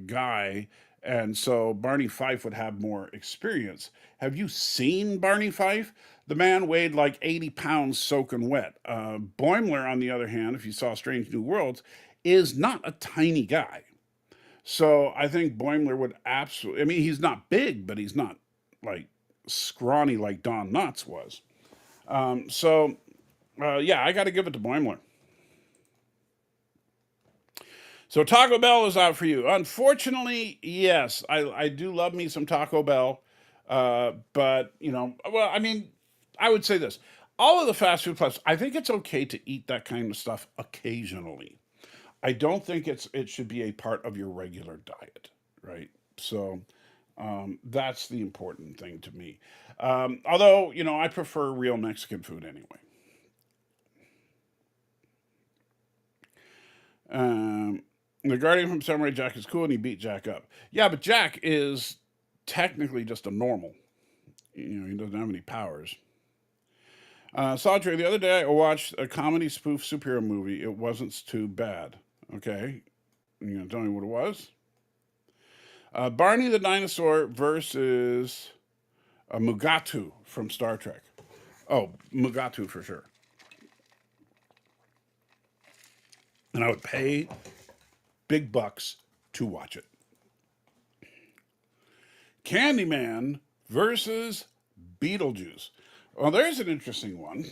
guy, and so Barney Fife would have more experience. Have you seen Barney Fife? The man weighed like 80 pounds soaking wet. Boimler, on the other hand, if you saw Strange New Worlds, is not a tiny guy. So I think Boimler would absolutely. I mean, he's not big, but he's not like scrawny like Don Knotts was. Yeah, I got to give it to Boimler. So Taco Bell is out for you. Unfortunately, yes, I do love me some Taco Bell, but well, I mean, I would say this: all of the fast food plus, I think it's okay to eat that kind of stuff occasionally. I don't think it should be a part of your regular diet, right? So that's the important thing to me. Although I prefer real Mexican food anyway. The Guardian from Samurai Jack is cool, and he beat Jack up. Yeah, but Jack is technically just a normal. He doesn't have any powers. Sadre, the other day I watched a comedy spoof superhero movie. It wasn't too bad. Okay, tell me what it was. Barney the dinosaur versus Mugatu from Star Trek. Oh, Mugatu for sure. And I would pay big bucks to watch it. Candyman versus Beetlejuice. Well, there's an interesting one.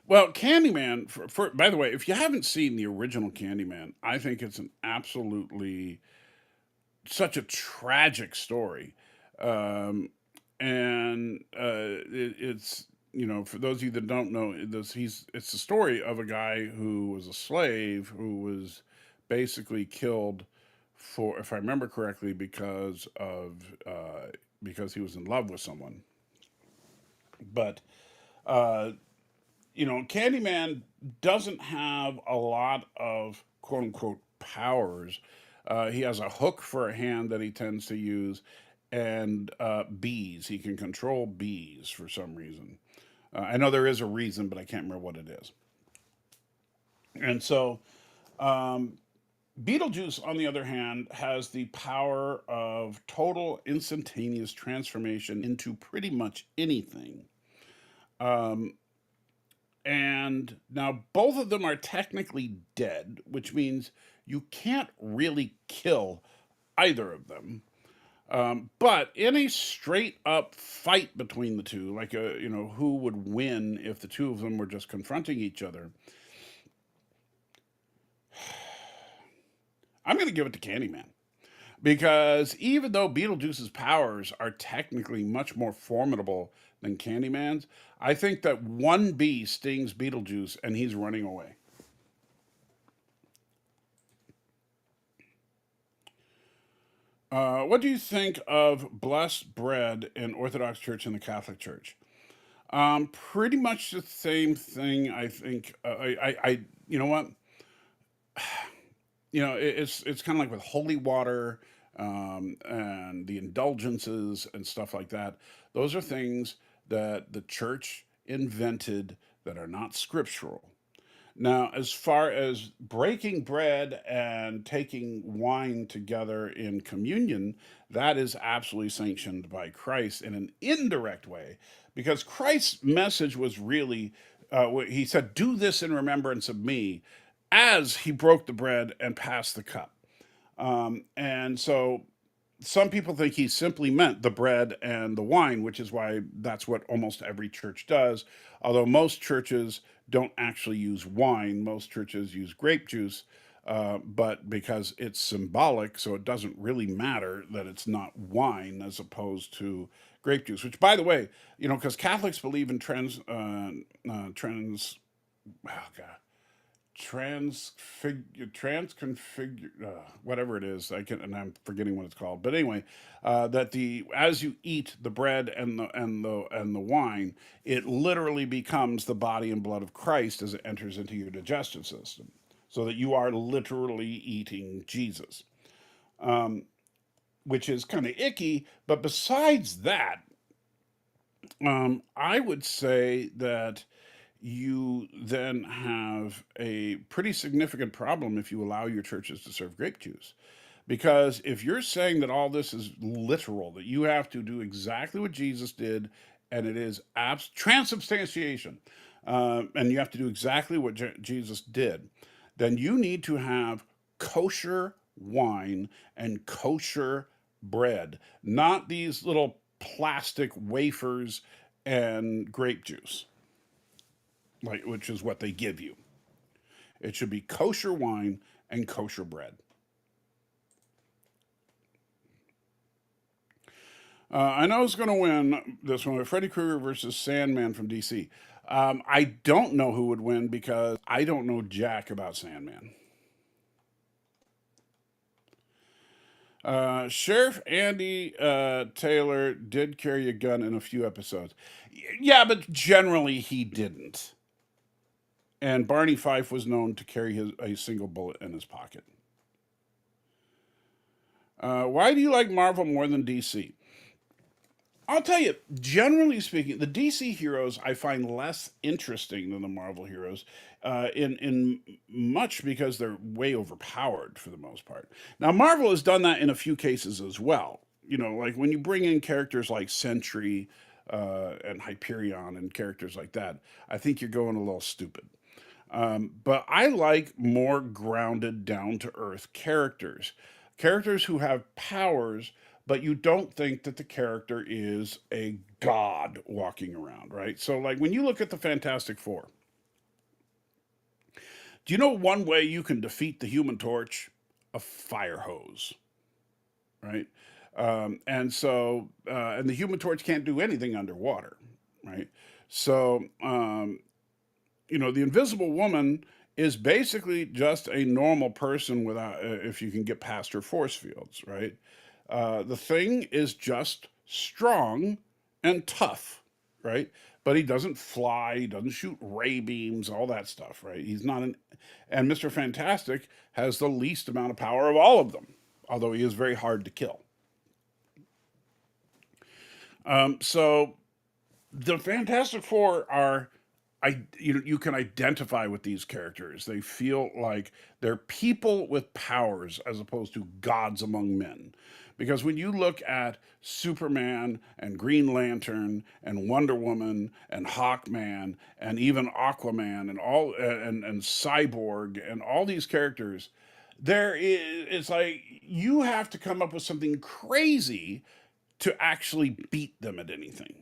Well, Candyman, by the way, if you haven't seen the original Candyman, I think it's an absolutely such a tragic story. And it's, for those of you that don't know, it's the story of a guy who was a slave who was basically killed for, if I remember correctly, because he was in love with someone. But Candyman doesn't have a lot of quote unquote powers. He has a hook for a hand that he tends to use, and bees. He can control bees for some reason. I know there is a reason, but I can't remember what it is. And so, Beetlejuice, on the other hand, has the power of total instantaneous transformation into pretty much anything. And now both of them are technically dead, which means you can't really kill either of them. But in a straight up fight between the two, like who would win if the two of them were just confronting each other, I'm going to give it to Candyman. Because even though Beetlejuice's powers are technically much more formidable than Candyman's, I think that one bee stings Beetlejuice and he's running away. What do you think of blessed bread in Orthodox Church and the Catholic Church? Pretty much the same thing. I think. You know what? It's kind of like with holy water and the indulgences and stuff like that. Those are things that the church invented that are not scriptural. Now, as far as breaking bread and taking wine together in communion, that is absolutely sanctioned by Christ in an indirect way, because Christ's message was really, he said, "Do this in remembrance of me," as he broke the bread and passed the cup. And so some people think he simply meant the bread and the wine, which is why that's what almost every church does. Although most churches don't actually use wine, most churches use grape juice. But because it's symbolic, so it doesn't really matter that it's not wine as opposed to grape juice. Which, by the way, because Catholics believe in oh god, transconfigure whatever it is, and I'm forgetting what it's called, but anyway, that the as you eat the bread and the wine, it literally becomes the body and blood of Christ as it enters into your digestive system, so that you are literally eating Jesus, which is kind of icky. But besides that, I would say that you then have a pretty significant problem if you allow your churches to serve grape juice. Because if you're saying that all this is literal, that you have to do exactly what Jesus did, and it is transubstantiation, and you have to do exactly what Jesus did, then you need to have kosher wine and kosher bread, not these little plastic wafers and grape juice, like which is what they give you. It should be kosher wine and kosher bread. I know who's going to win this one: Freddy Krueger versus Sandman from DC. I don't know who would win because I don't know jack about Sandman. Sheriff Andy Taylor did carry a gun in a few episodes. Yeah, but generally he didn't. And Barney Fife was known to carry a single bullet in his pocket. Why do you like Marvel more than DC? I'll tell you, generally speaking, the DC heroes I find less interesting than the Marvel heroes, in much because they're way overpowered for the most part. Now, Marvel has done that in a few cases as well. Like when you bring in characters like Sentry and Hyperion and characters like that, I think you're going a little stupid. But I like more grounded, down to earth characters who have powers, but you don't think that the character is a god walking around, right? So, like when you look at the Fantastic Four, do you know one way you can defeat the Human Torch? A fire hose, right? And the Human Torch can't do anything underwater, right? So, the Invisible Woman is basically just a normal person without, if you can get past her force fields, right? The thing is just strong and tough, right? But he doesn't fly, he doesn't shoot ray beams, all that stuff, right? He's not an. And Mr. Fantastic has the least amount of power of all of them, although he is very hard to kill. So the Fantastic Four are, you can identify with these characters. They feel like they're people with powers as opposed to gods among men. Because when you look at Superman and Green Lantern and Wonder Woman and Hawkman and even Aquaman and and Cyborg and all these characters, it's like you have to come up with something crazy to actually beat them at anything.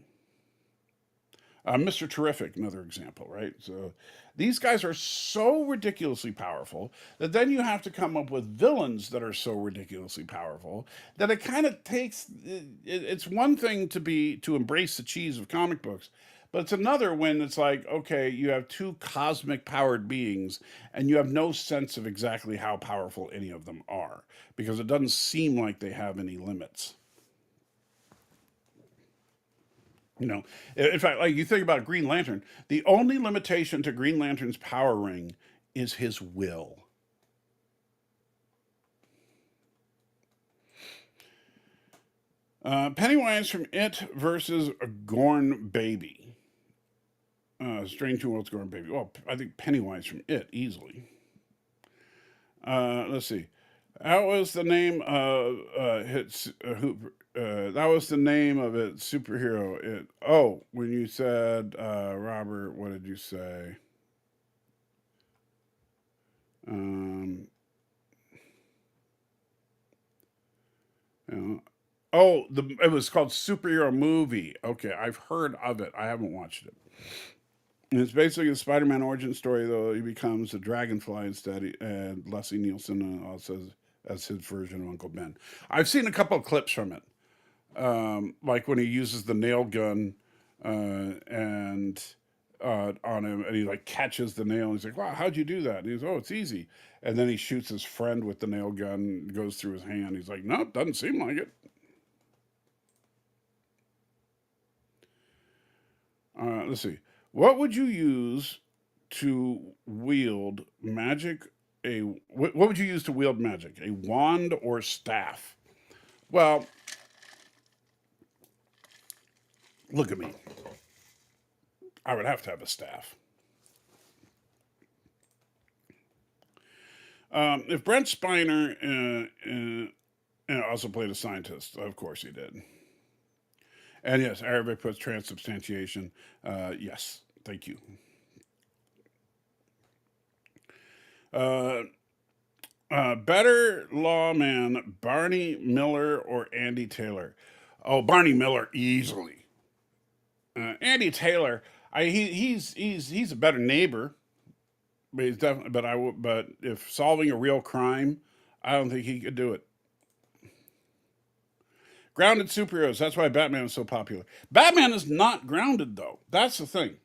Mr. Terrific, another example, right? So these guys are so ridiculously powerful that then you have to come up with villains that are so ridiculously powerful that it kind of takes. It's one thing to embrace the cheese of comic books, but it's another when it's like, okay, you have two cosmic powered beings and you have no sense of exactly how powerful any of them are because it doesn't seem like they have any limits. In fact, like you think about Green Lantern, the only limitation to Green Lantern's power ring is his will. Pennywise from It versus a Gorn Baby. Strange New Worlds Gorn Baby. Well, I think Pennywise from It easily. Let's see. That was the name of that was the name of it. Superhero. It. Oh, when you said Robert, what did you say? Um. Oh, it was called Superhero Movie. Okay, I've heard of it. I haven't watched it. And it's basically a Spider-Man origin story, though he becomes a dragonfly instead, and Leslie Nielsen also as his version of Uncle Ben. I've seen a couple of clips from it, like when he uses the nail gun and on him, and he like catches the nail. And he's like, "Wow, how'd you do that?" And he's, "Oh, it's easy." And then he shoots his friend with the nail gun, goes through his hand. He's like, "No, doesn't seem like it." Let's see. What would you use to wield magic? What would you use to wield magic? A wand or staff? Well, look at me. I would have to have a staff. If Brent Spiner also played a scientist, of course he did. And yes, Arabic puts transubstantiation. Yes, thank you. Uh, Better lawman, Barney Miller or Andy Taylor? Oh, Barney Miller easily. Andy Taylor, he's a better neighbor, but he's definitely. But if solving a real crime, I don't think he could do it. Grounded superheroes. That's why Batman is so popular. Batman is not grounded though. That's the thing.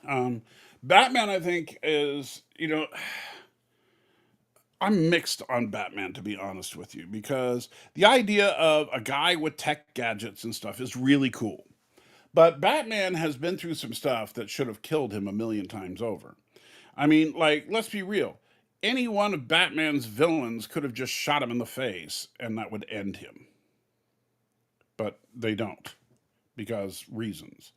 Um, Batman, I think, is I'm mixed on Batman to be honest with you because the idea of a guy with tech gadgets and stuff is really cool. But Batman has been through some stuff that should have killed him a million times over. I mean, like, let's be real. Any one of Batman's villains could have just shot him in the face and that would end him. But they don't because reasons.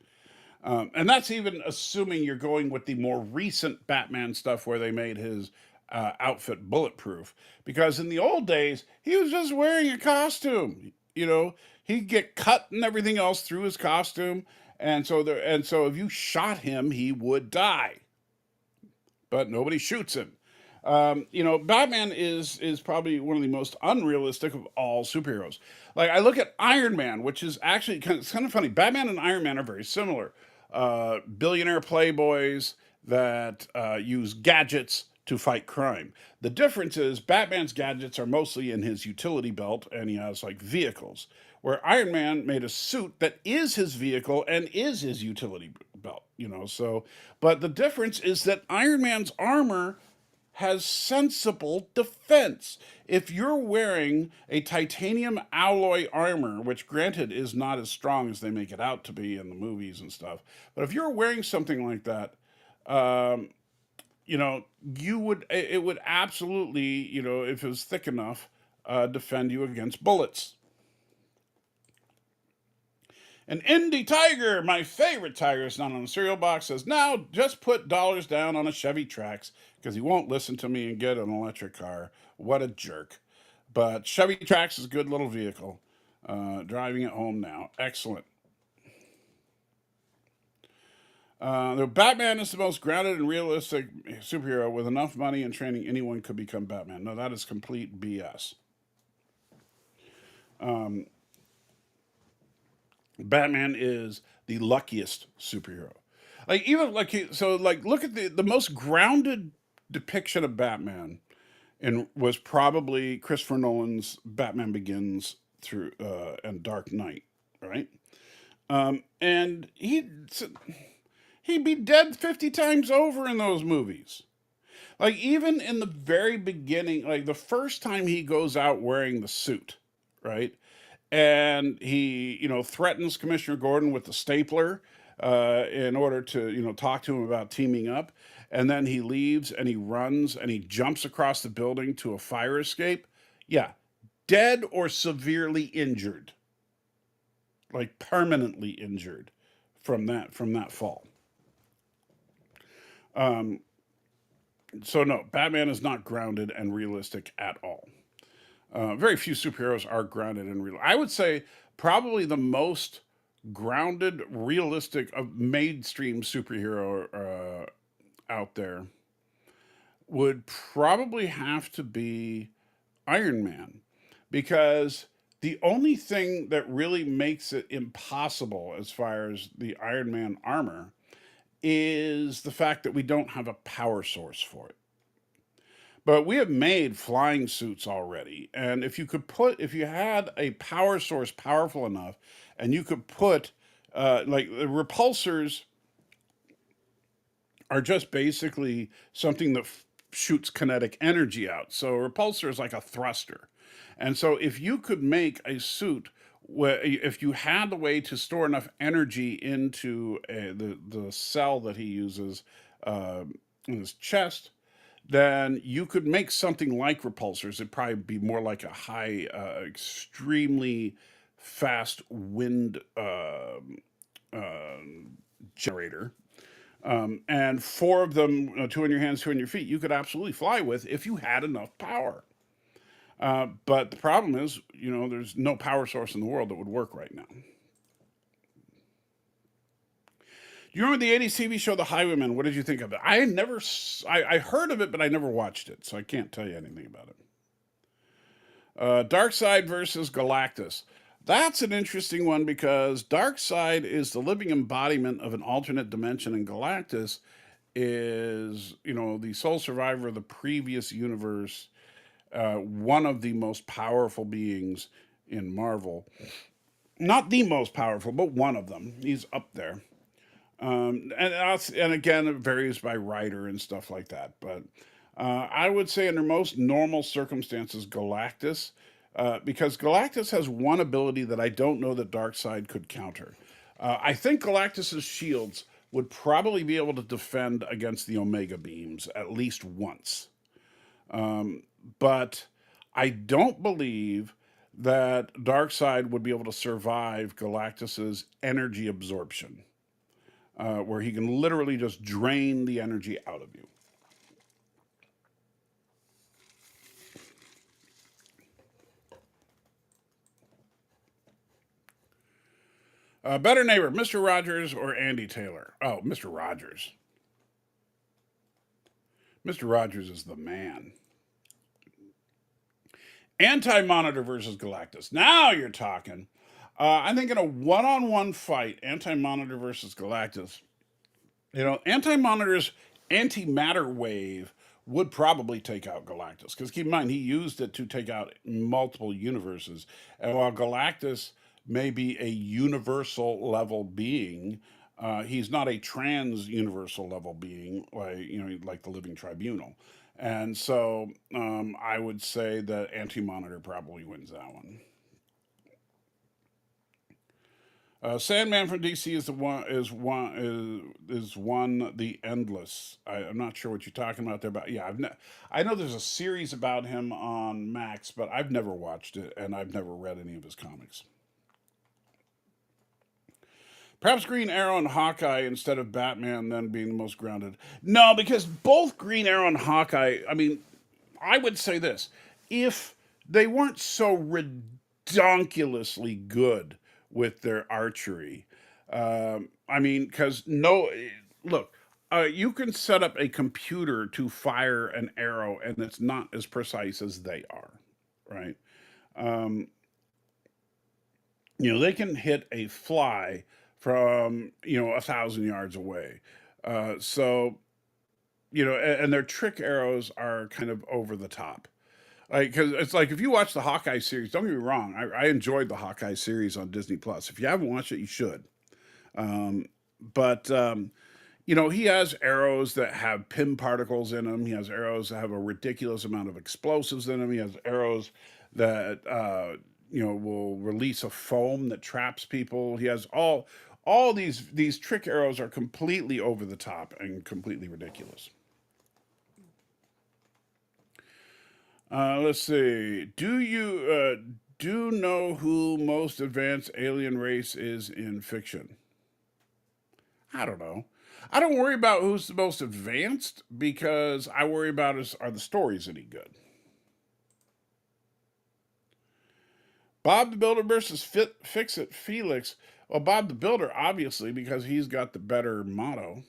And that's even assuming you're going with the more recent Batman stuff where they made his outfit bulletproof. Because in the old days, he was just wearing a costume. He'd get cut and everything else through his costume, and so if you shot him, he would die. But nobody shoots him. Batman is probably one of the most unrealistic of all superheroes. Like I look at Iron Man, which is actually it's kind of funny. Batman and Iron Man are very similar. Billionaire playboys that use gadgets to fight crime. The difference is Batman's gadgets are mostly in his utility belt, and he has like vehicles. Where Iron Man made a suit that is his vehicle and is his utility belt, So, but the difference is that Iron Man's armor has sensible defense. If you're wearing a titanium alloy armor, which granted is not as strong as they make it out to be in the movies and stuff, but if you're wearing something like that, um, you would it would absolutely, if it was thick enough, defend you against bullets. An Indy Tiger, my favorite tiger, is not on the cereal box, says, now just put dollars down on a Chevy Trax because he won't listen to me and get an electric car. What a jerk. But Chevy Trax is a good little vehicle. Driving it home now. Excellent. The Batman is the most grounded and realistic superhero. With enough money and training, anyone could become Batman. No, that is complete BS. Batman is the luckiest superhero. Like even like look at the most grounded depiction of Batman and was probably Christopher Nolan's Batman Begins through and Dark Knight, right? And he'd be dead 50 times over in those movies. Like even in the very beginning, like the first time he goes out wearing the suit, right? And he, threatens Commissioner Gordon with the stapler in order to, talk to him about teaming up. And then he leaves and he runs and he jumps across the building to a fire escape. Yeah, dead or severely injured, like permanently injured from that fall. So no, Batman is not grounded and realistic at all. Very few superheroes are grounded and real. I would say probably the most grounded, realistic, mainstream superhero out there would probably have to be Iron Man, because the only thing that really makes it impossible as far as the Iron Man armor is the fact that we don't have a power source for it. But we have made flying suits already. And if you had a power source powerful enough, and you could put, like, the repulsors are just basically something that shoots kinetic energy out. So a repulsor is like a thruster. And so if you could make a suit where, if you had the way to store enough energy into the cell that he uses in his chest, then you could make something like repulsors. It'd probably be more like a high, extremely fast wind generator. And four of them, two in your hands, two in your feet, you could absolutely fly with if you had enough power. But the problem is, there's no power source in the world that would work right now. Do you remember the 80s TV show The Highwaymen? What did you think of it? I heard of it, but I never watched it, so I can't tell you anything about it. Darkseid versus Galactus. That's an interesting one because Darkseid is the living embodiment of an alternate dimension, and Galactus is, the sole survivor of the previous universe, one of the most powerful beings in Marvel. Not the most powerful, but one of them. He's up there. And again, it varies by writer and stuff like that. But I would say, under most normal circumstances, Galactus, because Galactus has one ability that I don't know that Darkseid could counter. I think Galactus's shields would probably be able to defend against the Omega beams at least once. But I don't believe that Darkseid would be able to survive Galactus's energy absorption, where he can literally just drain the energy out of you. Better neighbor, Mr. Rogers or Andy Taylor? Oh, Mr. Rogers. Mr. Rogers is the man. Anti-Monitor versus Galactus. Now you're talking. I think in a one-on-one fight, Anti-Monitor versus Galactus, Anti-Monitor's antimatter wave would probably take out Galactus. Because keep in mind, he used it to take out multiple universes. And while Galactus may be a universal level being, He's not a trans universal level being like like the Living Tribunal, and so I would say that Anti Monitor probably wins that one. Sandman from DC is the one is one the Endless. I'm not sure what you're talking about there, but yeah, I know there's a series about him on Max, but I've never watched it and I've never read any of his comics. Perhaps Green Arrow and Hawkeye instead of Batman then being the most grounded. No, because both Green Arrow and Hawkeye, I mean, I would say this. If they weren't so ridiculously good with their archery, I mean, because no, look, you can set up a computer to fire an arrow and it's not as precise as they are, right? They can hit a fly from 1,000 yards away. So and their trick arrows are kind of over the top. Like, because it's like if you watch the Hawkeye series, don't get me wrong, I enjoyed the Hawkeye series on Disney Plus. If you haven't watched it, you should. But he has arrows that have pin particles in them. He has arrows that have a ridiculous amount of explosives in them. He has arrows that will release a foam that traps people. He has all these trick arrows are completely over the top and completely ridiculous. Let's see. Do know who most advanced alien race is in fiction? I don't know. I don't worry about who's the most advanced because I worry about are the stories any good. Bob the Builder versus Fix It Felix. Well, Bob the Builder, obviously, because he's got the better motto.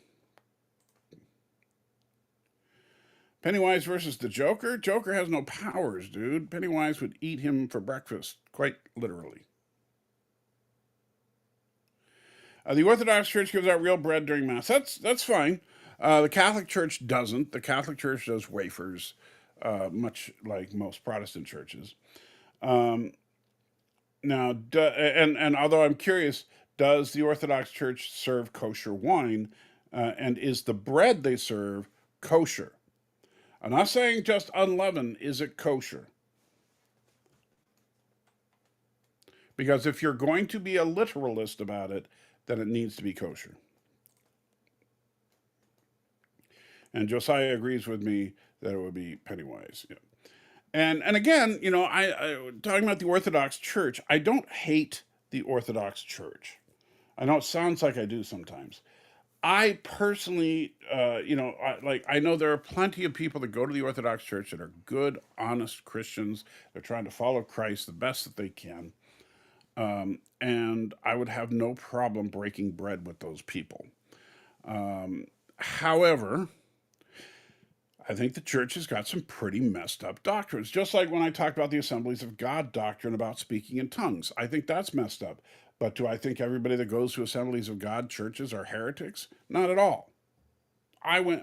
Pennywise versus the Joker? Joker has no powers, dude. Pennywise would eat him for breakfast, quite literally. The Orthodox Church gives out real bread during Mass. That's fine. The Catholic Church doesn't. The Catholic Church does wafers, much like most Protestant churches. Now, and although I'm curious, does the Orthodox Church serve kosher wine? And is the bread they serve kosher? I'm not saying just unleavened. Is it kosher? Because if you're going to be a literalist about it, then it needs to be kosher. And Josiah agrees with me that it would be Pennywise. Yeah. And again, I talking about the Orthodox Church. I don't hate the Orthodox Church. I know it sounds like I do sometimes. I personally, I know there are plenty of people that go to the Orthodox Church that are good, honest Christians. They're trying to follow Christ the best that they can. And I would have no problem breaking bread with those people. However, I think the church has got some pretty messed up doctrines. Just like when I talked about the Assemblies of God doctrine about speaking in tongues. I think that's messed up. But do I think everybody that goes to Assemblies of God churches are heretics? Not at all.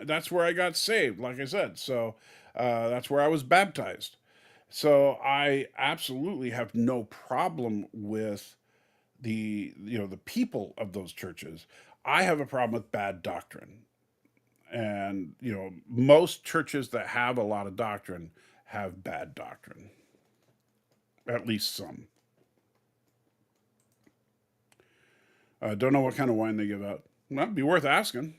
That's where I got saved, like I said. So that's where I was baptized. So I absolutely have no problem with the people of those churches. I have a problem with bad doctrine. And, most churches that have a lot of doctrine have bad doctrine. At least some. Don't know what kind of wine they give out. Well, it'd be worth asking.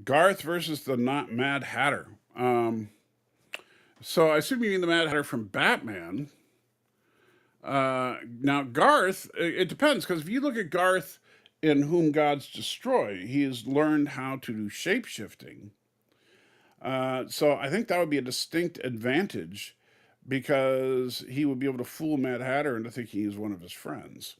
Garth versus the not Mad Hatter. So I assume you mean the Mad Hatter from Batman. Now, Garth, it depends, because if you look at Garth in Whom Gods Destroy, he has learned how to do shape shifting. So I think that would be a distinct advantage because he would be able to fool Mad Hatter into thinking he's one of his friends.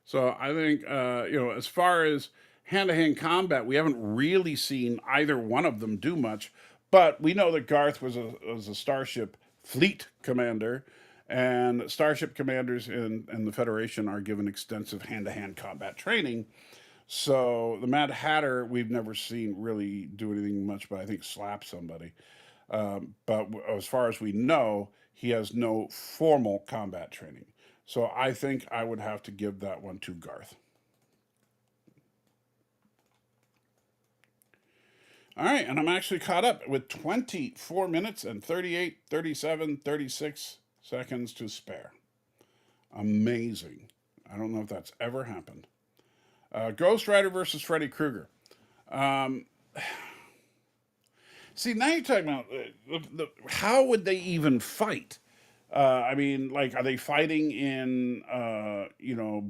So I think, as far as hand to hand combat, we haven't really seen either one of them do much, but we know that Garth was a Starship fleet commander. And Starship commanders in the Federation are given extensive hand-to-hand combat training. So the Mad Hatter, we've never seen really do anything much, but I think slap somebody. But as far as we know, he has no formal combat training. So I think I would have to give that one to Garth. All right, and I'm actually caught up with 24 minutes and 38, 37, 36 seconds to spare. Amazing. I don't know if that's ever happened. Ghost Rider versus Freddy Krueger. See, now you're talking about how would they even fight? I mean, like, are they fighting in,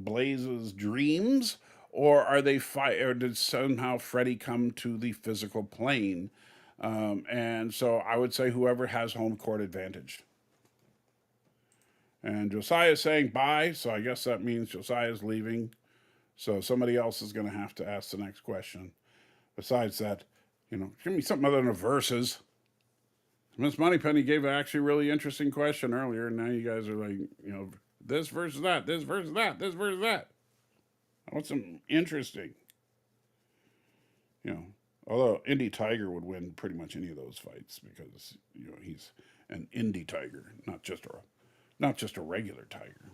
Blaze's dreams, or are they fight, or did somehow Freddy come to the physical plane? And so I would say whoever has home court advantage. And Josiah's saying bye, so I guess that means Josiah's leaving. So somebody else is going to have to ask the next question. Besides that, give me something other than verses. Miss Moneypenny gave an actually really interesting question earlier, and now you guys are like, this versus that, this versus that, this versus that. I want some interesting. Although Indie Tiger would win pretty much any of those fights because he's an indie tiger, not just a regular tiger.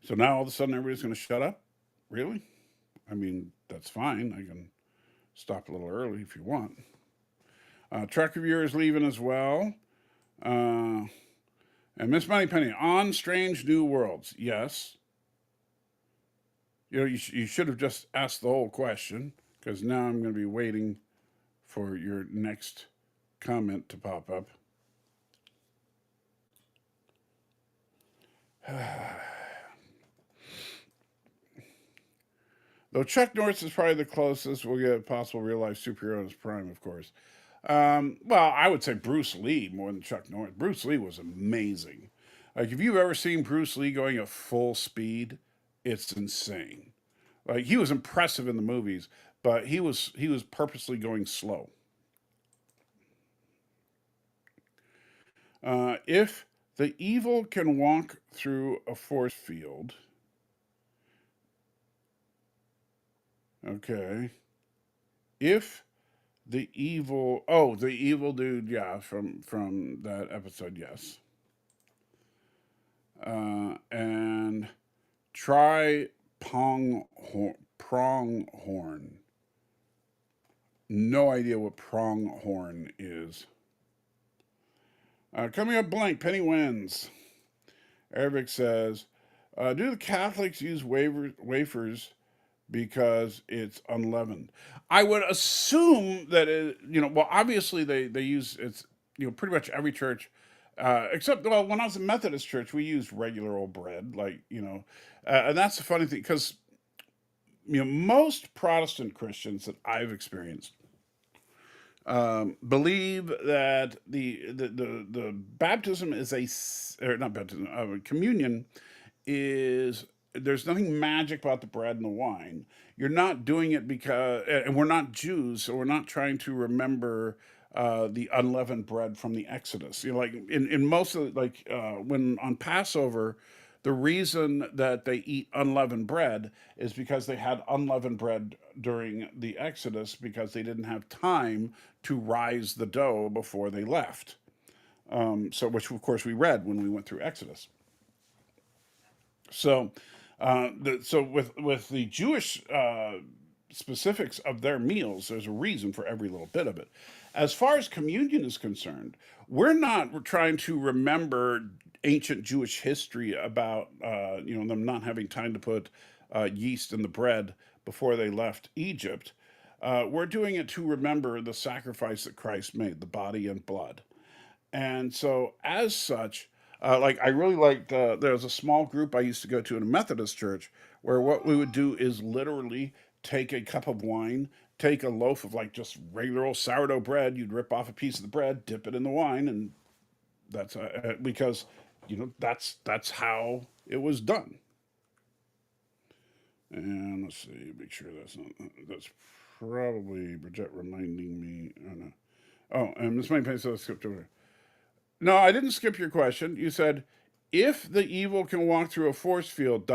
So now all of a sudden everybody's going to shut up? Really? I mean, that's fine. I can stop a little early if you want. Truck reviewer is leaving as well. And Miss Moneypenny, on Strange New Worlds, yes. You should have just asked the whole question, because now I'm going to be waiting for your next comment to pop up. Though Chuck Norris is probably the closest we'll get a possible real life superhero in his prime, of course. Well, I would say Bruce Lee more than Chuck Norris. Bruce Lee was amazing. Like, if you've ever seen Bruce Lee going at full speed, it's insane. Like, he was impressive in the movies, but he was purposely going slow. If the evil can walk through a force field, okay. If the evil dude, yeah, from that episode, yes. And try pronghorn. No idea what pronghorn is. Coming up blank, Penny wins. Eric says, do the Catholics use wafers because it's unleavened? I would assume that well, obviously they use it's pretty much every church, except when I was in Methodist church, we used regular old bread, like and that's the funny thing because most Protestant Christians that I've experienced believe that the baptism is or not baptism, communion is, there's nothing magic about the bread and the wine. You're not doing it because, and we're not Jews, so we're not trying to remember the unleavened bread from the Exodus. Like in most of when on Passover, the reason that they eat unleavened bread is because they had unleavened bread during the Exodus because they didn't have time to rise the dough before they left. So, which of course we read when we went through Exodus. So, with the Jewish specifics of their meals, there's a reason for every little bit of it. As far as communion is concerned, we're not trying to remember ancient Jewish history about them not having time to put yeast in the bread before they left Egypt. We're doing it to remember the sacrifice that Christ made, the body and blood. And so, as such, I really liked, there was a small group I used to go to in a Methodist church where what we would do is literally take a cup of wine, take a loaf of just regular old sourdough bread. You'd rip off a piece of the bread, dip it in the wine, and that's because that's how it was done. And let's see, make sure that's probably Bridget reminding me. Oh, no. Oh, and Miss Moneypenny said I skipped over. No, I didn't skip your question. You said, if the evil can walk through a force field, ...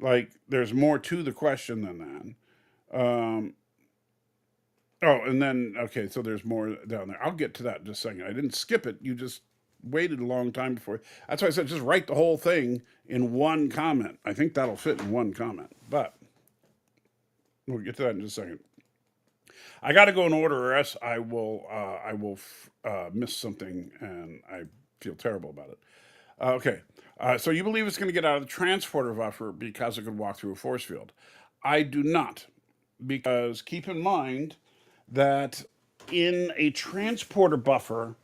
Like, there's more to the question than that. Oh, and then, okay, so there's more down there. I'll get to that in just a second. I didn't skip it. You just waited a long time before. That's why I said just write the whole thing in one comment. I think that'll fit in one comment. But we'll get to that in just a second. I got to go in order, or else I will miss something, and I feel terrible about it. Okay, so you believe it's going to get out of the transporter buffer because it could walk through a force field. I do not, because keep in mind that in a transporter buffer,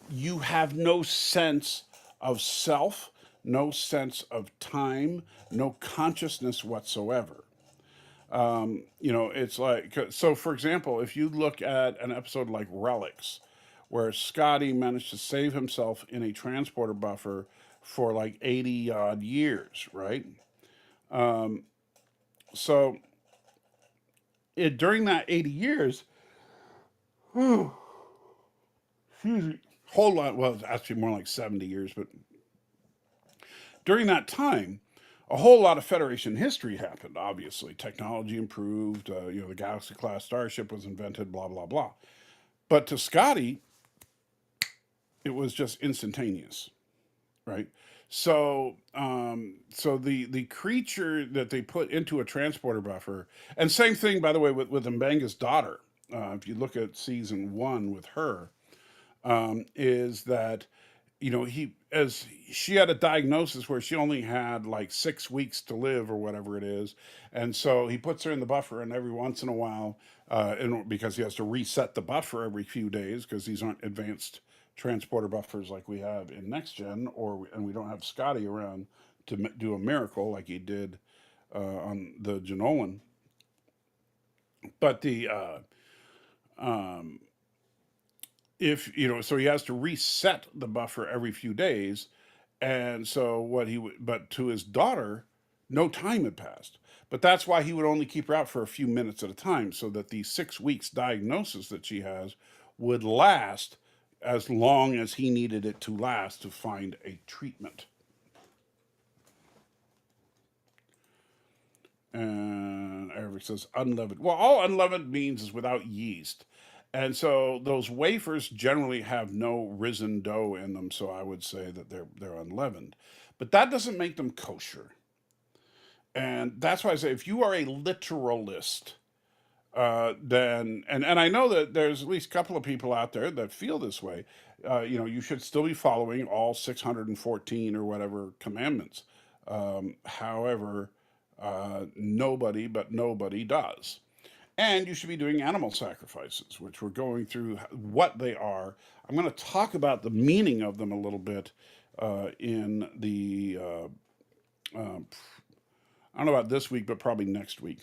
you have no sense of self, no sense of time, no consciousness whatsoever. It's like, so for example, if you look at an episode like Relics, where Scotty managed to save himself in a transporter buffer for like 80 odd years, right? So during that 80 years, excuse me, whole lot, well, it's actually more like 70 years, but during that time, a whole lot of Federation history happened. Obviously, technology improved. The Galaxy class starship was invented. Blah blah blah. But to Scotty, it was just instantaneous, right? So the creature that they put into a transporter buffer, and same thing by the way with Mbanga's daughter. If you look at season 1 with her, is that he as she had a diagnosis where she only had like 6 weeks to live or whatever it is, and so he puts her in the buffer, and every once in a while, because he has to reset the buffer every few days because these aren't advanced transporter buffers like we have in next gen, and we don't have Scotty around to do a miracle like he did on the Genolan. But the if so he has to reset the buffer every few days, and so what he would, but to his daughter, no time had passed. But that's why he would only keep her out for a few minutes at a time, so that the 6 weeks diagnosis that she has would last as long as he needed it to last to find a treatment. And Eric says unleavened. Well, all unleavened means is without yeast. And so those wafers generally have no risen dough in them, so I would say that they're unleavened. But that doesn't make them kosher. And that's why I say if you are a literalist, then and I know that there's at least a couple of people out there that feel this way. You should still be following all 614 or whatever commandments. However, nobody does. And you should be doing animal sacrifices, which we're going through what they are. I'm going to talk about the meaning of them a little bit in the, I don't know about this week, but probably next week.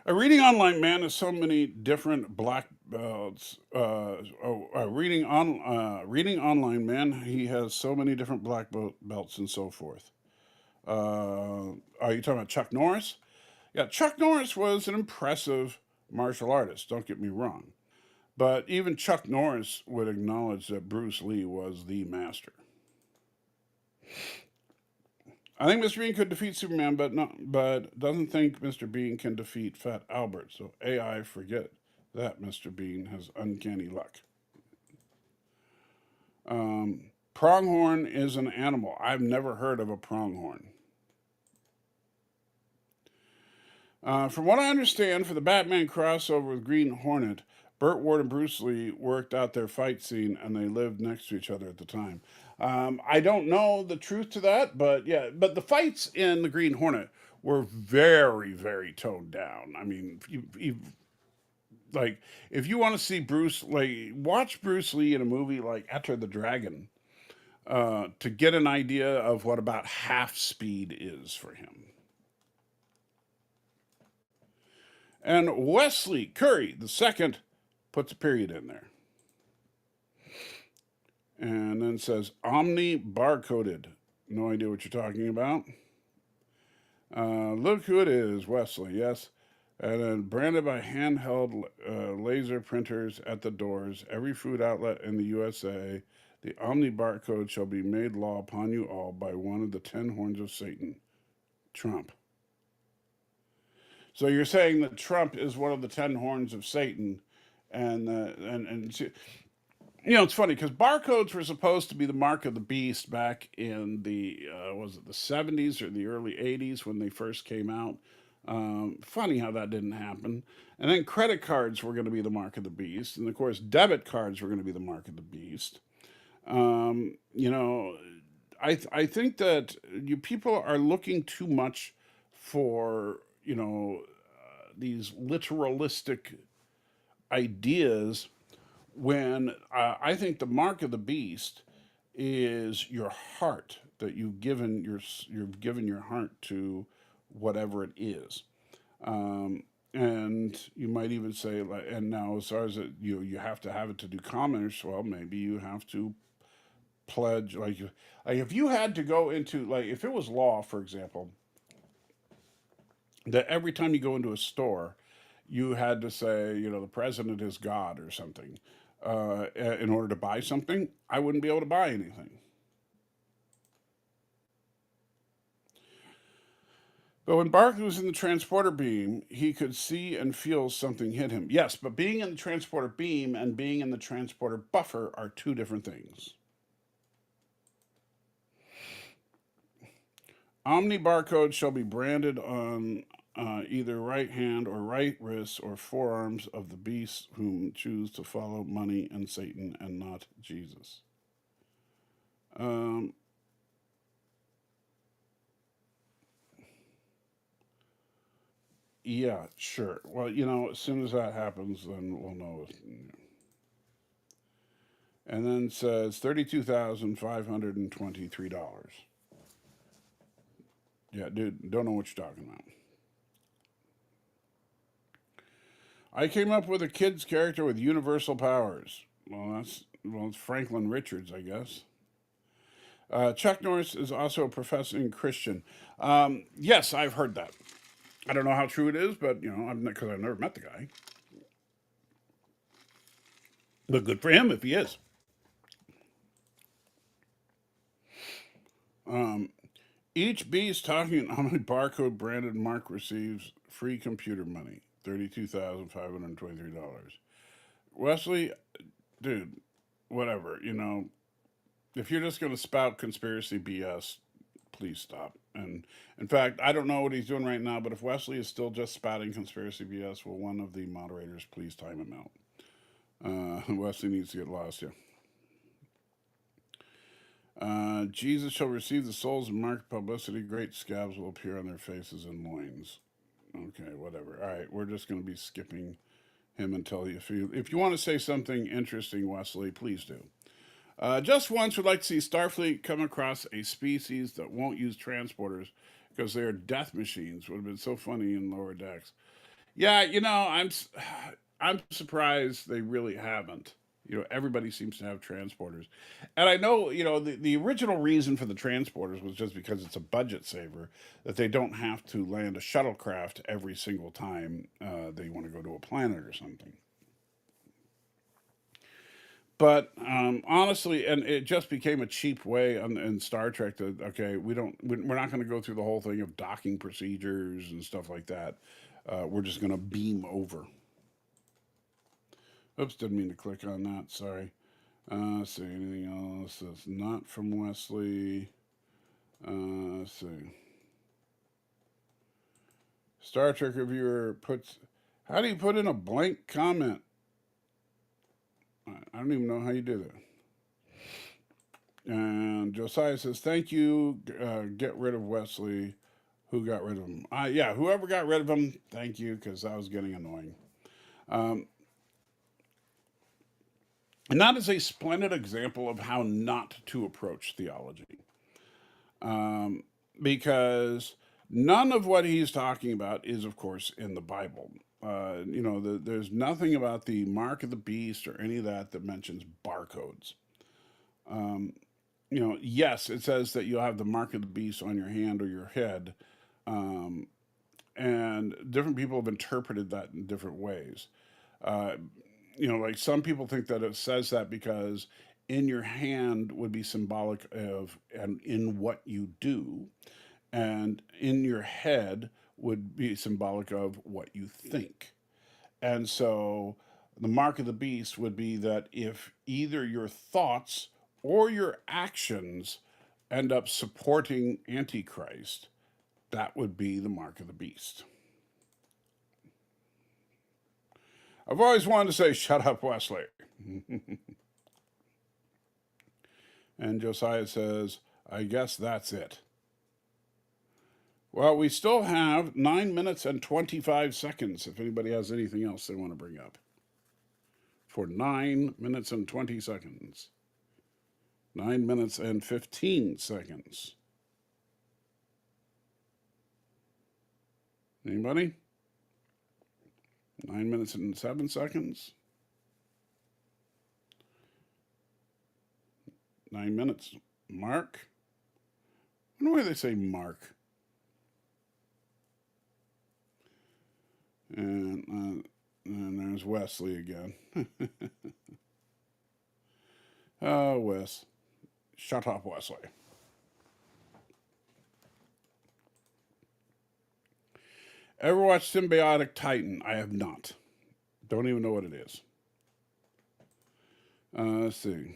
A reading online man has so many different black belts. Reading online man, he has so many different black belts and so forth. Are you talking about Chuck Norris? Yeah, Chuck Norris was an impressive martial artist, don't get me wrong. But even Chuck Norris would acknowledge that Bruce Lee was the master. I think Mr. Bean could defeat Superman, but doesn't think Mr. Bean can defeat Fat Albert. So AI, forget that Mr. Bean has uncanny luck. Pronghorn is an animal. I've never heard of a pronghorn. From what I understand, for the Batman crossover with Green Hornet, Burt Ward and Bruce Lee worked out their fight scene, and they lived next to each other at the time. I don't know the truth to that, but yeah, but the fights in the Green Hornet were very, very toned down. I mean, if you want to see Bruce, like watch Bruce Lee in a movie like Enter the Dragon, to get an idea of what about half speed is for him. And Wesley Curry II puts a period in there. And then says, Omni barcoded. No idea what you're talking about. Look who it is, Wesley, yes. And then branded by handheld laser printers at the doors, every food outlet in the USA, the Omni barcode shall be made law upon you all by one of the 10 horns of Satan, Trump. So you're saying that Trump is one of the 10 horns of Satan, And it's funny because barcodes were supposed to be the mark of the beast back in the was it the 70s or the early 80s when they first came out. Funny how that didn't happen. And then credit cards were going to be the mark of the beast, and of course debit cards were going to be the mark of the beast. You know, I think that you people are looking too much for these literalistic ideas when I think the mark of the beast is your heart that you've given your heart to whatever it is. And you might even say like, and now as far as you have to have it to do commerce, well maybe you have to pledge like if you had to go into like if it was law for example that every time you go into a store you had to say the president is God or something in order to buy something, I wouldn't be able to buy anything. But when Barkley was in the transporter beam, he could see and feel something hit him. Yes, but being in the transporter beam and being in the transporter buffer are two different things. Omni barcode shall be branded on either right hand or right wrist or forearms of the beasts whom choose to follow money and Satan and not Jesus. Um, yeah, sure. Well, as soon as that happens, then we'll know. And then it says $32,523. Yeah, dude, don't know what you're talking about. I came up with a kid's character with universal powers. It's Franklin Richards, I guess. Chuck Norris is also a professing Christian. Yes, I've heard that. I don't know how true it is, but because I've never met the guy. But good for him if he is. Um, each beast talking on a barcode branded mark receives free computer money, $32,523. Wesley, dude, whatever. If you're just going to spout conspiracy BS, please stop. And in fact, I don't know what he's doing right now, but if Wesley is still just spouting conspiracy BS, will one of the moderators please time him out? Wesley needs to get lost, yeah. Jesus shall receive the souls of marked publicity. Great scabs will appear on their faces and loins. Okay, whatever. All right, we're just going to be skipping him until if you want to say something interesting, Wesley, please do. Just once would like to see Starfleet come across a species that won't use transporters because they are death machines. Would have been so funny in lower decks. Yeah, I'm surprised they really haven't. Everybody seems to have transporters, and I know the original reason for the transporters was just because it's a budget saver that they don't have to land a shuttlecraft every single time they want to go to a planet or something. But honestly, and it just became a cheap way in Star Trek to okay, we're not going to go through the whole thing of docking procedures and stuff like that. We're just going to beam over. Oops, didn't mean to click on that. Sorry. Let's see anything else that's not from Wesley. Let's see. Star Trek reviewer puts. How do you put in a blank comment? I don't even know how you do that. And Josiah says, "Thank you. Get rid of Wesley. Who got rid of him? Yeah, whoever got rid of him. Thank you, because that was getting annoying." Um, and that is a splendid example of how not to approach theology, um, because none of what he's talking about is, of course, in the Bible. There's nothing about the mark of the beast or any of that mentions barcodes. Um, yes, it says that you'll have the mark of the beast on your hand or your head, um, and different people have interpreted that in different ways. Uh, like some people think that it says that because in your hand would be symbolic of and in what you do, and in your head would be symbolic of what you think. And so The mark of the beast would be that if either your thoughts or your actions end up supporting Antichrist, that would be the mark of the beast. I've always wanted to say, shut up, Wesley. And Josiah says, I guess that's it. Well, we still have 9 minutes and 25 seconds if anybody has anything else they want to bring up. For 9 minutes and 20 seconds. 9 minutes and 15 seconds. Anybody? 9 minutes and 7 seconds. 9 minutes. Mark? I wonder why they say Mark. And there's Wesley again. Oh, Wes. Shut up, Wesley. Ever watched Symbiotic Titan? I have not. Don't even know what it is. Let's see.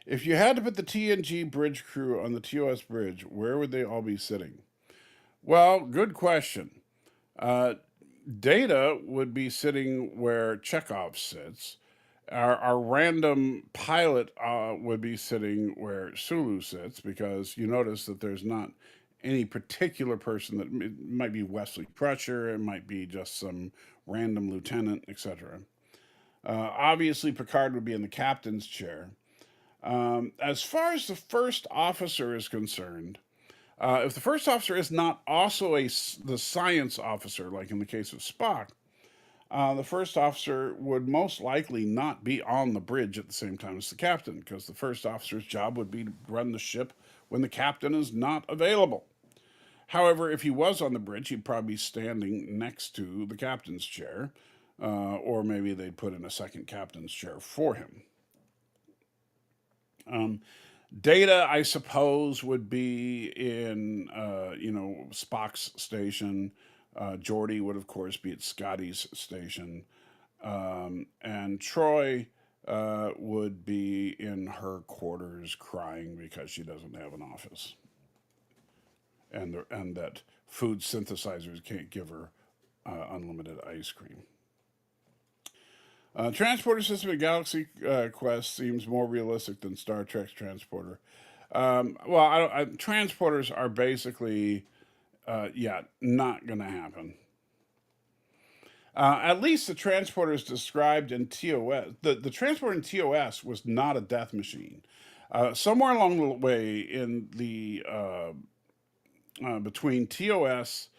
If you had to put the TNG bridge crew on the TOS bridge, where would they all be sitting? Well, good question. Data would be sitting where Chekhov sits. Our random pilot would be sitting where Sulu sits, because you notice that there's not any particular person. That it might be Wesley Crusher, it might be just some random lieutenant, etc. Obviously, Picard would be in the captain's chair. As far as the first officer is concerned, if the first officer is not also the science officer, like in the case of Spock, the first officer would most likely not be on the bridge at the same time as the captain, because the first officer's job would be to run the ship when the captain is not available. However, if he was on the bridge, he'd probably be standing next to the captain's chair, or maybe they'd put in a second captain's chair for him. Data, I suppose, would be in, Spock's station. Geordi would, of course, be at Scotty's station. And Troy would be in her quarters crying because she doesn't have an office. And that food synthesizers can't give her unlimited ice cream. Transporter system in Galaxy Quest seems more realistic than Star Trek's transporter. Transporters are basically, not going to happen. At least the transporters described in TOS, the transporter in TOS was not a death machine. Somewhere along the way in the between TOS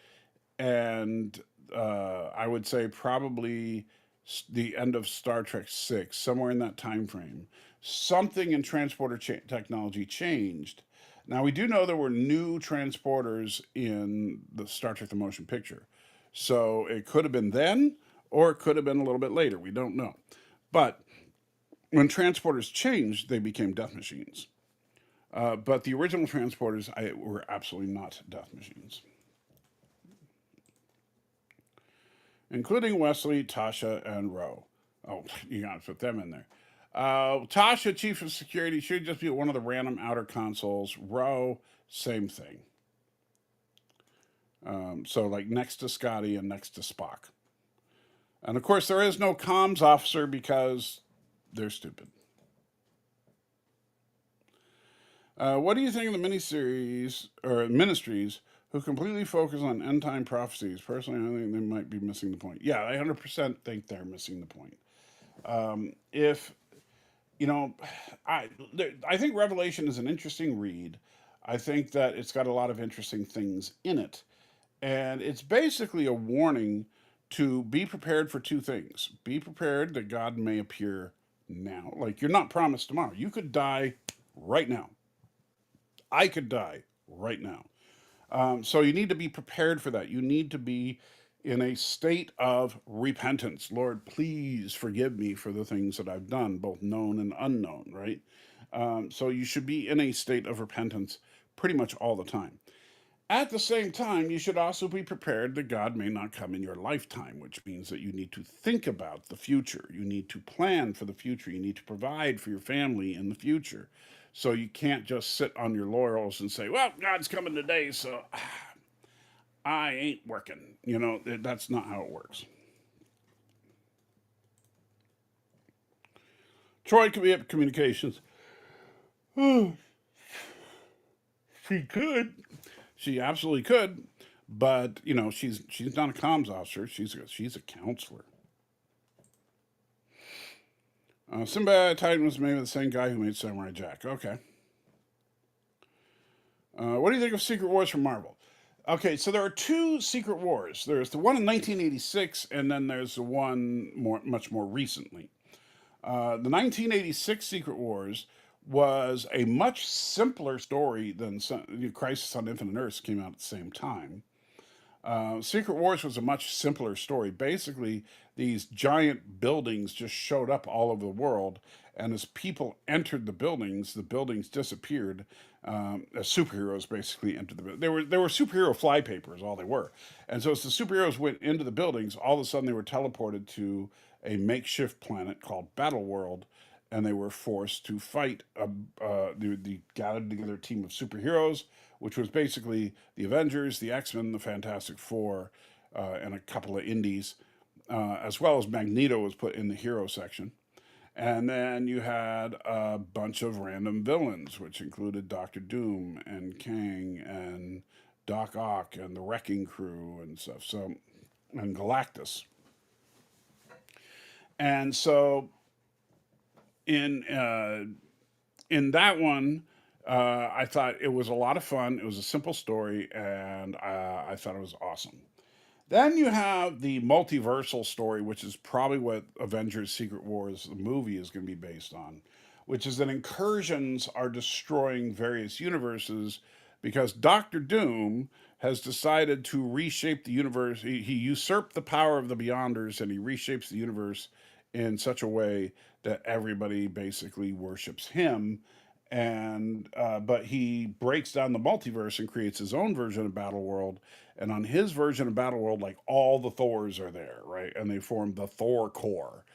and I would say probably the end of Star Trek 6, somewhere in that time frame, something in transporter technology changed. Now, we do know there were new transporters in the Star Trek The Motion Picture. So it could have been then, or it could have been a little bit later. We don't know. But when transporters changed, they became death machines. But the original transporters were absolutely not death machines. Including Wesley, Tasha, and Ro. Oh, you gotta put them in there. Tasha, chief of security, should just be at one of the random outer consoles. Ro, same thing. So like next to Scotty and next to Spock. And of course, there is no comms officer because they're stupid. What do you think of the miniseries or ministries who completely focus on end time prophecies? Personally, I think they might be missing the point. Yeah, I 100% think they're missing the point. If you know, I think Revelation is an interesting read. I think that it's got a lot of interesting things in it, and it's basically a warning to be prepared for two things. Be prepared that God may appear now. Like, you're not promised tomorrow. You could die right now. I could die right now. So you need to be prepared for that. You need to be in a state of repentance. Lord, please forgive me for the things that I've done, both known and unknown, right? So you should be in a state of repentance pretty much all the time. At the same time, you should also be prepared that God may not come in your lifetime, which means that you need to think about the future. You need to plan for the future. You need to provide for your family in the future. So you can't just sit on your laurels and say, well, God's coming today, so I ain't working. That's not how it works. Troy could be at communications. She could. She absolutely could. But she's not a comms officer. She's a counselor. Sinbad Titan was made by the same guy who made Samurai Jack. Okay. What do you think of Secret Wars from Marvel? Okay, so there are two Secret Wars. There's the one in 1986, and then there's the one much more recently. The 1986 Secret Wars was a much simpler story than Crisis on Infinite Earths came out at the same time. Secret Wars was a much simpler story. Basically, these giant buildings just showed up all over the world, and as people entered the buildings disappeared. As superheroes basically entered the building. They were superhero flypapers, all they were. And so as the superheroes went into the buildings, all of a sudden they were teleported to a makeshift planet called Battle World, and they were forced to fight the gathered together team of superheroes, which was basically the Avengers, the X-Men, the Fantastic Four, and a couple of indies, as well as Magneto was put in the hero section. And then you had a bunch of random villains, which included Doctor Doom and Kang and Doc Ock and the Wrecking Crew and stuff. So, and Galactus. And so in in that one, I thought it was a lot of fun. It was a simple story, and I thought it was awesome. Then you have the multiversal story, which is probably what Avengers Secret Wars, the movie, is going to be based on, which is that incursions are destroying various universes because Doctor Doom has decided to reshape the universe. He usurped the power of the Beyonders and he reshapes the universe in such a way that everybody basically worships him. And but he breaks down the multiverse and creates his own version of Battle World. And on his version of Battle World, like all the Thors are there, right? And they form the Thor Corps.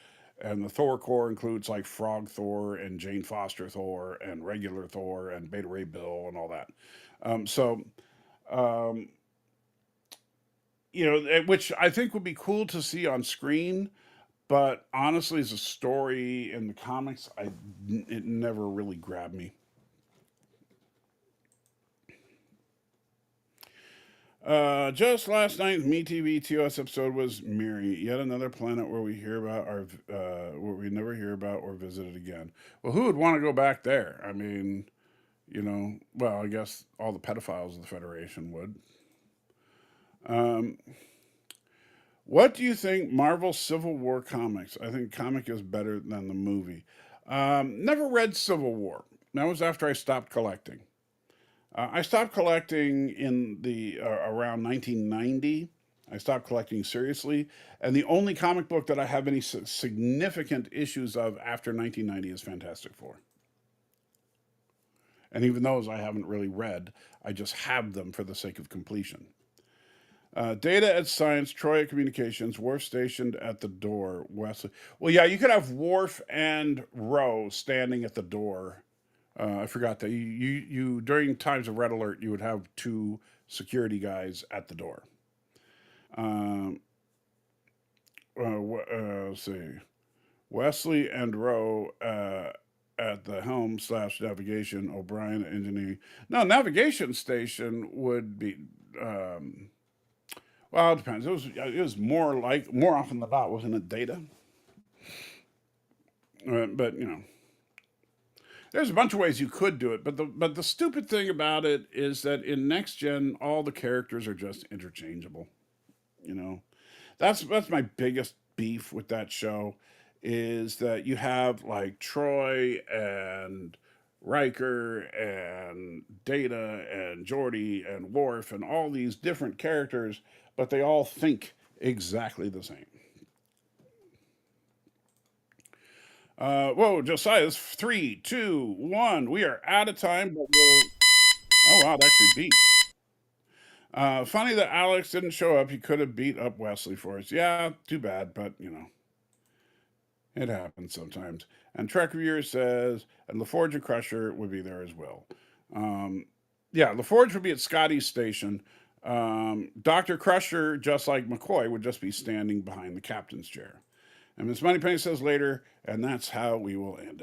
And the Thor Corps includes like Frog Thor and Jane Foster Thor and regular Thor and Beta Ray Bill and all that. So um, which I think would be cool to see on screen. But honestly, as a story in the comics, it never really grabbed me. Just last night's MeTV TOS episode was Miri, yet another planet where where we never hear about or visit it again. Well, who would want to go back there? I mean, well, I guess all the pedophiles of the Federation would. Um, what do you think Marvel Civil War comics? I think comic is better than the movie. Never read Civil War. That was after I stopped collecting. I stopped collecting in the around 1990. I stopped collecting seriously, and the only comic book that I have any significant issues of after 1990 is Fantastic Four. And even those I haven't really read, I just have them for the sake of completion. Data at Science, Troy at Communications, Worf stationed at the door, Wesley. Well, yeah, you could have Worf and Roe standing at the door. I forgot that you during times of red alert, you would have two security guys at the door. Um, let's see, Wesley and Roe at the helm / navigation. O'Brien engineering. No, navigation station would be. Well, it depends. It was more often than not, wasn't it? Data, but there's a bunch of ways you could do it, but the stupid thing about it is that in next gen, all the characters are just interchangeable. You know, that's my biggest beef with that show, is that you have like Troy and Riker and Data and Geordi and Worf and all these different characters, but they all think exactly the same. Whoa, Josiah, it's 3, 2, 1. We are out of time, but we'll. Oh wow, that actually beat. Funny that Alex didn't show up. He could have beat up Wesley for us. Yeah, too bad, but it happens sometimes. And Trek Reviewer says, and LaForge and Crusher would be there as well. Yeah, LaForge would be at Scotty's station. Dr. Crusher, just like McCoy, would just be standing behind the captain's chair. And Miss Moneypenny says later, and that's how we will end it.